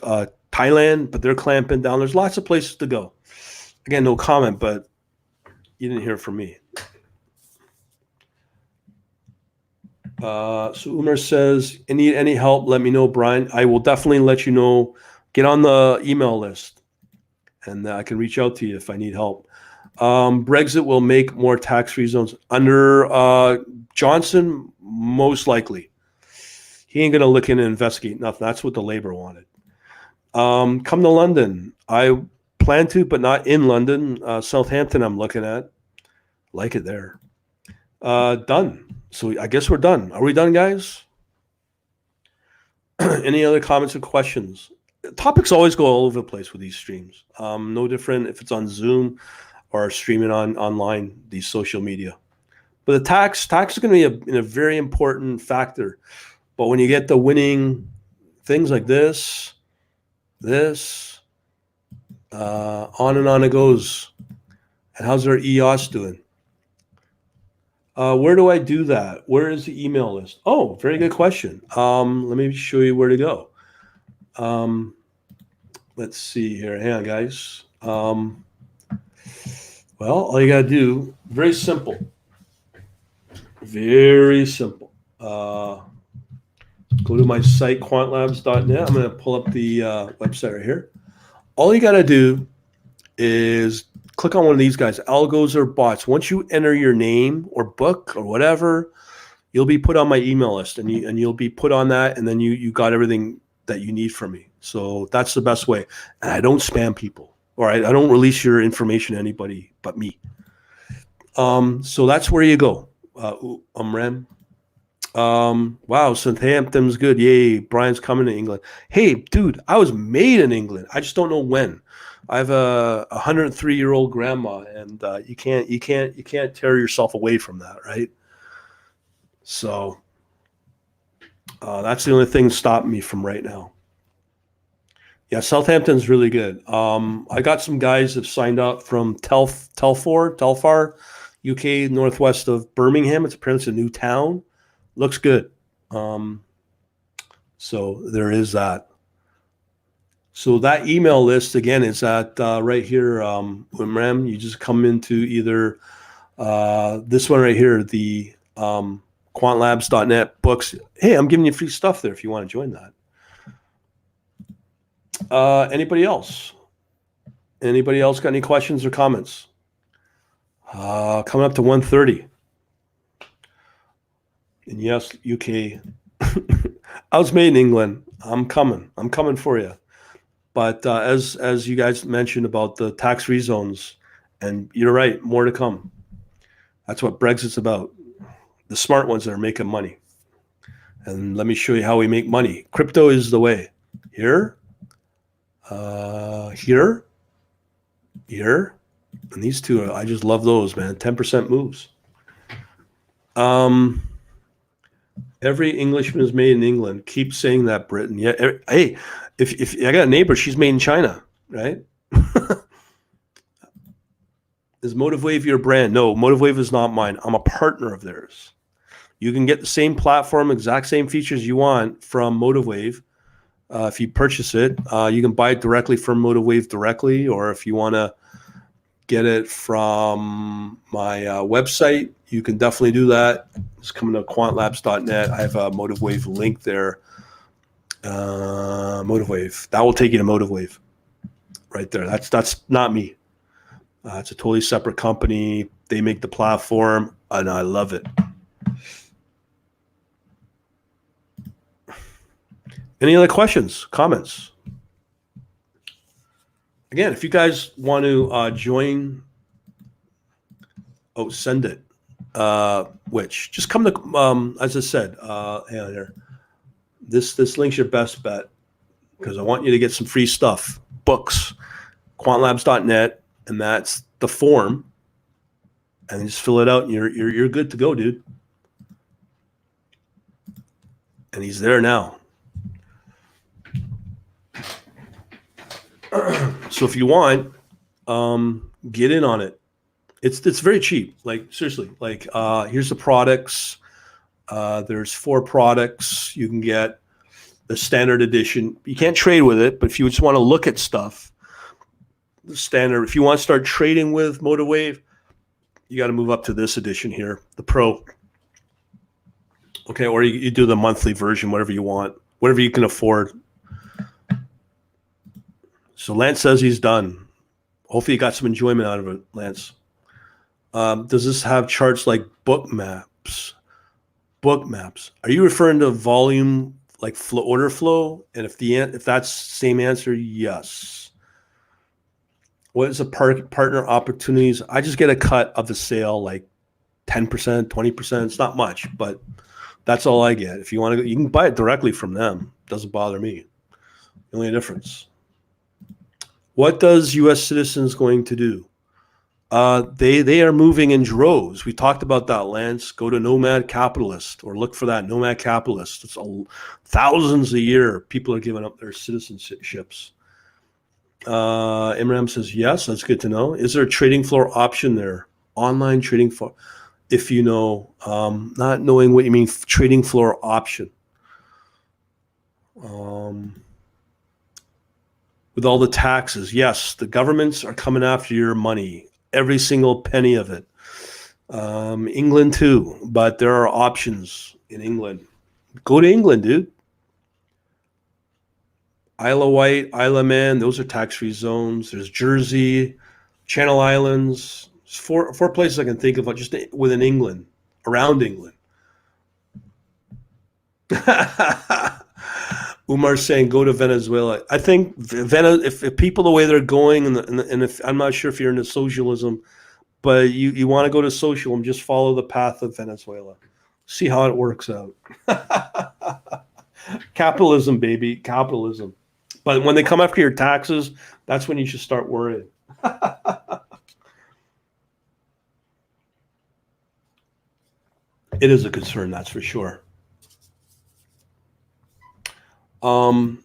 Thailand, but they're clamping down. There's lots of places to go. Again, no comment, but you didn't hear from me. So Umar says, need any help, let me know, Brian. I will definitely let you know. Get on the email list, and I can reach out to you if I need help. Brexit will make more tax-free zones. Under Johnson, most likely. He ain't going to look in and investigate nothing. That's what the Labour wanted. Come to London. I plan to, but not in London. Southampton I'm looking at. Like it there. Done. So I guess we're done. Are we done, guys? Any other comments or questions? Topics always go all over the place with these streams. No different if it's on Zoom or streaming online, these social media. But the tax is going to be a very important factor. But when you get the winning things like this, on and on it goes. And how's our EOS doing? Where do I do that? Where is the email list? Oh, very good question. Let me show you where to go. Let's see here. Hang on, guys. Well, all you got to do, very simple. Very simple. Go to my site, quantlabs.net. I'm going to pull up the website right here. All you got to do is click on one of these guys, algos or bots. Once you enter your name or book or whatever, you'll be put on my email list, and you'll be put on that, and then you got everything that you need from me. So that's the best way. And I don't spam people, or I don't release your information to anybody but me. So that's where you go. Ren. Wow, Southampton's good. Yay, Brian's coming to England. Hey, dude, I was made in England. I just don't know when. I have a 103-year-old grandma, and you can't tear yourself away from that, right? So that's the only thing stopping me from right now. Yeah, Southampton's really good. I got some guys that signed up from Telfar, UK, northwest of Birmingham. Apparently it's a new town. Looks good. So there is that. So that email list, again, is at right here, Wimram. You just come into either this one right here, the quantlabs.net books. Hey, I'm giving you free stuff there if you want to join that. Anybody else? Anybody else got any questions or comments? Coming up to 1:30. And yes, UK. I was made in England. I'm coming for you. But as you guys mentioned about the tax-free zones, and you're right, more to come. That's what Brexit's about. The smart ones that are making money. And let me show you how we make money. Crypto is the way. Here, here, here, and these two, I just love those, man. 10% moves. Every Englishman is made in England. Keep saying that, Britain. Yeah. Hey, if I got a neighbor, she's made in China, right? Is MotiveWave your brand? No, MotiveWave is not mine. I'm a partner of theirs. You can get the same platform, exact same features you want from MotiveWave. If you purchase it, you can buy it directly from MotiveWave directly, or if you want to get it from my website, you can definitely do that. Just come to quantlabs.net. I have a MotiveWave link there. MotiveWave. That will take you to MotiveWave right there. That's not me. It's a totally separate company. They make the platform, and I love it. Any other questions, comments? Again, if you guys want to join, send it. Which just come to, as I said, hang on here. This link's your best bet because I want you to get some free stuff, books, quantlabs.net. And that's the form, and just fill it out, and you're good to go, dude. And he's there now. So if you want, get in on it. It's very cheap. Like seriously, like here's the products. There's 4 products. You can get the standard edition. You can't trade with it, but if you just want to look at stuff. The standard. If you want to start trading with MotiveWave, you got to move up to this edition here, the Pro. Okay, or you do the monthly version, whatever you want, whatever you can afford. So Lance says he's done. Hopefully you got some enjoyment out of it, Lance. Does this have charts like book maps? Book maps. Are you referring to volume like order flow? And if that's the same answer, yes. What is the partner opportunities? I just get a cut of the sale, like 10%, 20%. It's not much, but that's all I get. If you want to, you can buy it directly from them. Doesn't bother me. The only difference. What does U.S. citizens going to do? They are moving in droves. We talked about that, Lance. Go to Nomad Capitalist or look for that Nomad Capitalist. It's thousands a year. People are giving up their citizenships. Imram says, yes, that's good to know. Is there a trading floor option there? Online trading floor, if you know, not knowing what you mean, trading floor option. With all the taxes, yes, the governments are coming after your money, every single penny of it. England too, but there are options in England. Go to England, dude. Isle of Wight, Isle of Man, those are tax-free zones. There's Jersey, Channel Islands. There's four places I can think of just within England, around England. Umar's saying go to Venezuela. I think if people the way they're going, and if I'm not sure if you're into socialism, but you want to go to socialism, just follow the path of Venezuela. See how it works out. Capitalism, baby, capitalism. But when they come after your taxes, that's when you should start worrying. It is a concern, that's for sure. Isle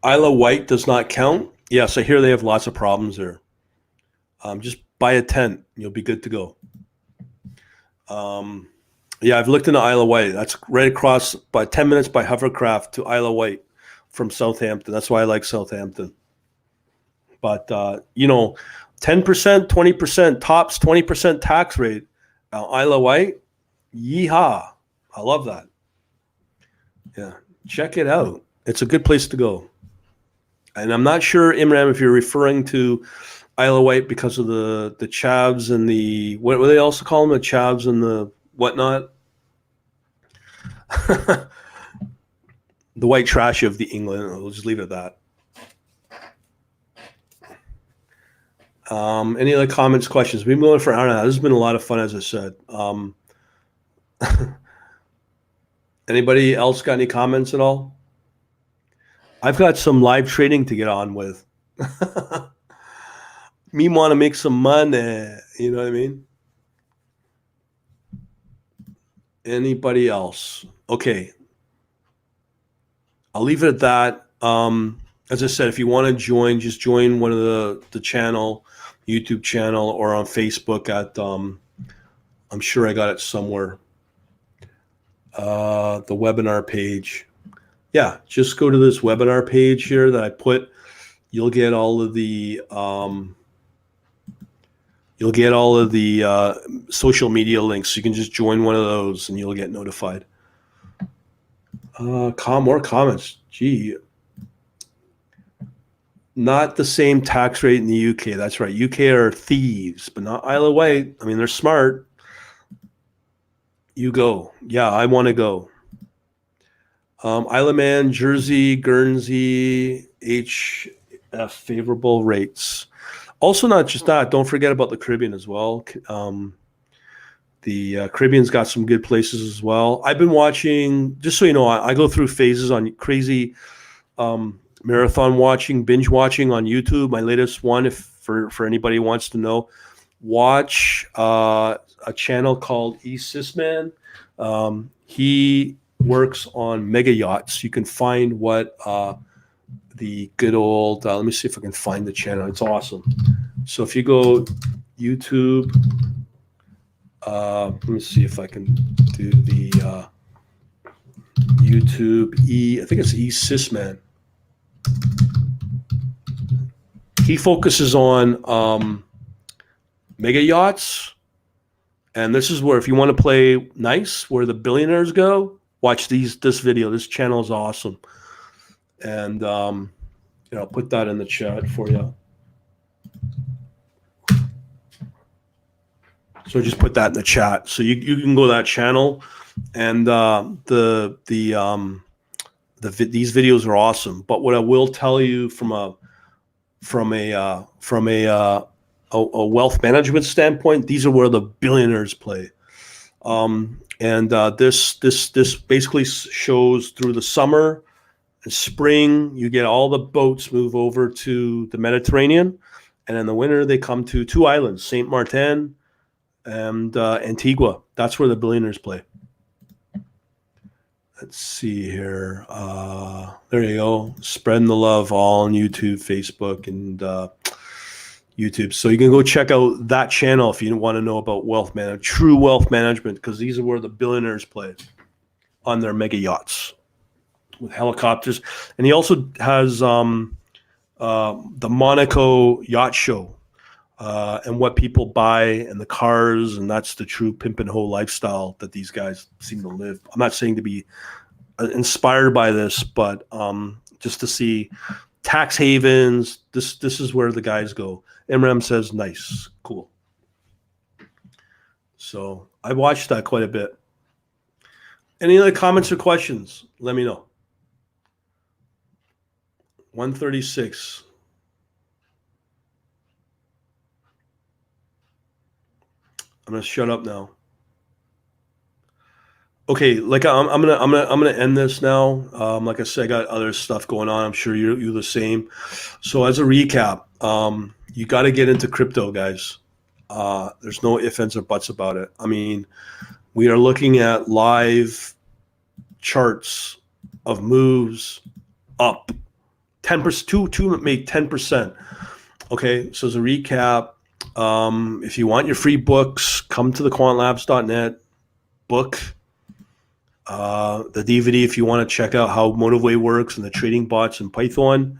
of Wight does not count. Yes, I hear they have lots of problems there. Just buy a tent, you'll be good to go. Yeah, I've looked into Isle of Wight. That's right across by 10 minutes by hovercraft to Isle of Wight from Southampton. That's why I like Southampton. But 10%, 20%, tops 20% tax rate. Isle of Wight, yeehaw! I love that. Yeah, check it out. It's a good place to go. And I'm not sure, Imran, if you're referring to Isle of Wight because of the chavs and the what do they also call them? The chavs and the whatnot. The white trash of the England. We'll just leave it at that. Any other comments, questions? We've been going for an hour now. This has been a lot of fun, as I said. Anybody else got any comments at all? I've got some live trading to get on with. Me want to make some money. You know what I mean? Anybody else? Okay. I'll leave it at that. As I said, if you want to join, just join one of the channel, YouTube channel, or on Facebook at I'm sure I got it somewhere. The webinar page. Yeah, just go to this webinar page here that I put. You'll get all of the social media links. You can just join one of those and you'll get notified. More comments. Gee, not the same tax rate in the UK. That's right. UK are thieves, but not Isle of Wight. I mean, they're smart. You go. Yeah, I want to go. Isle of Man, Jersey, Guernsey, HF favorable rates. Also, not just that. Don't forget about the Caribbean as well. The Caribbean's got some good places as well. I've been watching, just so you know, I go through phases on crazy marathon watching, binge watching on YouTube. My latest one, if for anybody who wants to know, watch a channel called Sisman. He works on mega yachts. You can find what the good old, let me see if I can find the channel. It's awesome. So if you go YouTube, let me see if I can do the YouTube I think it's Sisman. He focuses on mega yachts. And this is where, if you want to play nice, where the billionaires go, watch this video. This channel is awesome. And I'll put that in the chat for you. So just put that in the chat. So you can go to that channel, and these videos are awesome. But what I will tell you from a wealth management standpoint, these are where the billionaires play. This basically shows through the summer and spring. You get all the boats move over to the Mediterranean, and in the winter they come to two islands, Saint Martin and Antigua. That's where the billionaires play. Let's see here. There you go. Spreading the love all on YouTube, Facebook, and YouTube. So you can go check out that channel if you want to know about wealth management, true wealth management, because these are where the billionaires play on their mega yachts with helicopters. And he also has the Monaco Yacht Show and what people buy and the cars, and that's the true pimp and hoe lifestyle that these guys seem to live. I'm not saying to be inspired by this, but just to see tax havens. This is where the guys go. Imram says, nice, cool. So I watched that quite a bit. Any other comments or questions? Let me know. 136. I'm gonna shut up now. Okay, like I'm gonna end this now. Like I said, I got other stuff going on. I'm sure you're the same. So as a recap, you got to get into crypto, guys. There's no ifs, ands, or buts about it. I mean, we are looking at live charts of moves up 10%, to make 10%. Okay, so as a recap, if you want your free books, come to thequantlabs.net book. The DVD if you want to check out how Motivate works and the trading bots in Python,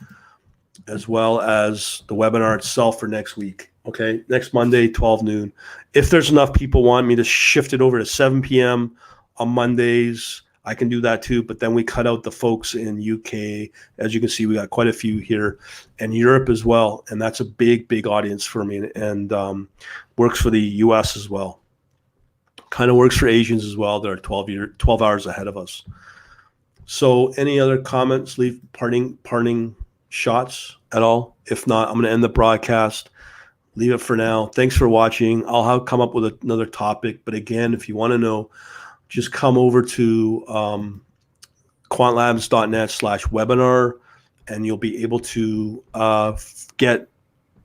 as well as the webinar itself for next week. Okay, next Monday, 12 noon. If there's enough people want me to shift it over to 7 p.m. on Mondays, I can do that too. But then we cut out the folks in UK. As you can see, we got quite a few here, and Europe as well. And that's a big audience for me, and works for the US as well. Kind of works for Asians as well. They're 12 hours ahead of us. So any other comments, leave parting shots at all? If not, I'm going to end the broadcast. leave it for now. Thanks for watching. I'll come up with another topic. But again, if you want to know, just come over to quantlabs.net/webinar, and you'll be able to get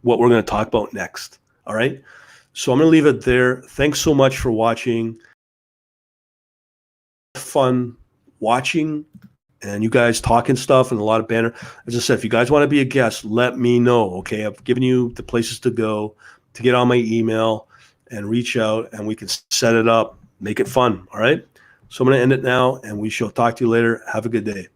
what we're going to talk about next. All right. So I'm going to leave it there. Thanks so much for watching. Fun watching and you guys talking stuff and a lot of banner. As I said, if you guys want to be a guest, let me know. Okay. I've given you the places to go to get on my email and reach out, and we can set it up, make it fun. All right. So I'm going to end it now, and we shall talk to you later. Have a good day.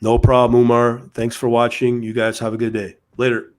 No problem, Umar. Thanks for watching. You guys have a good day. Later.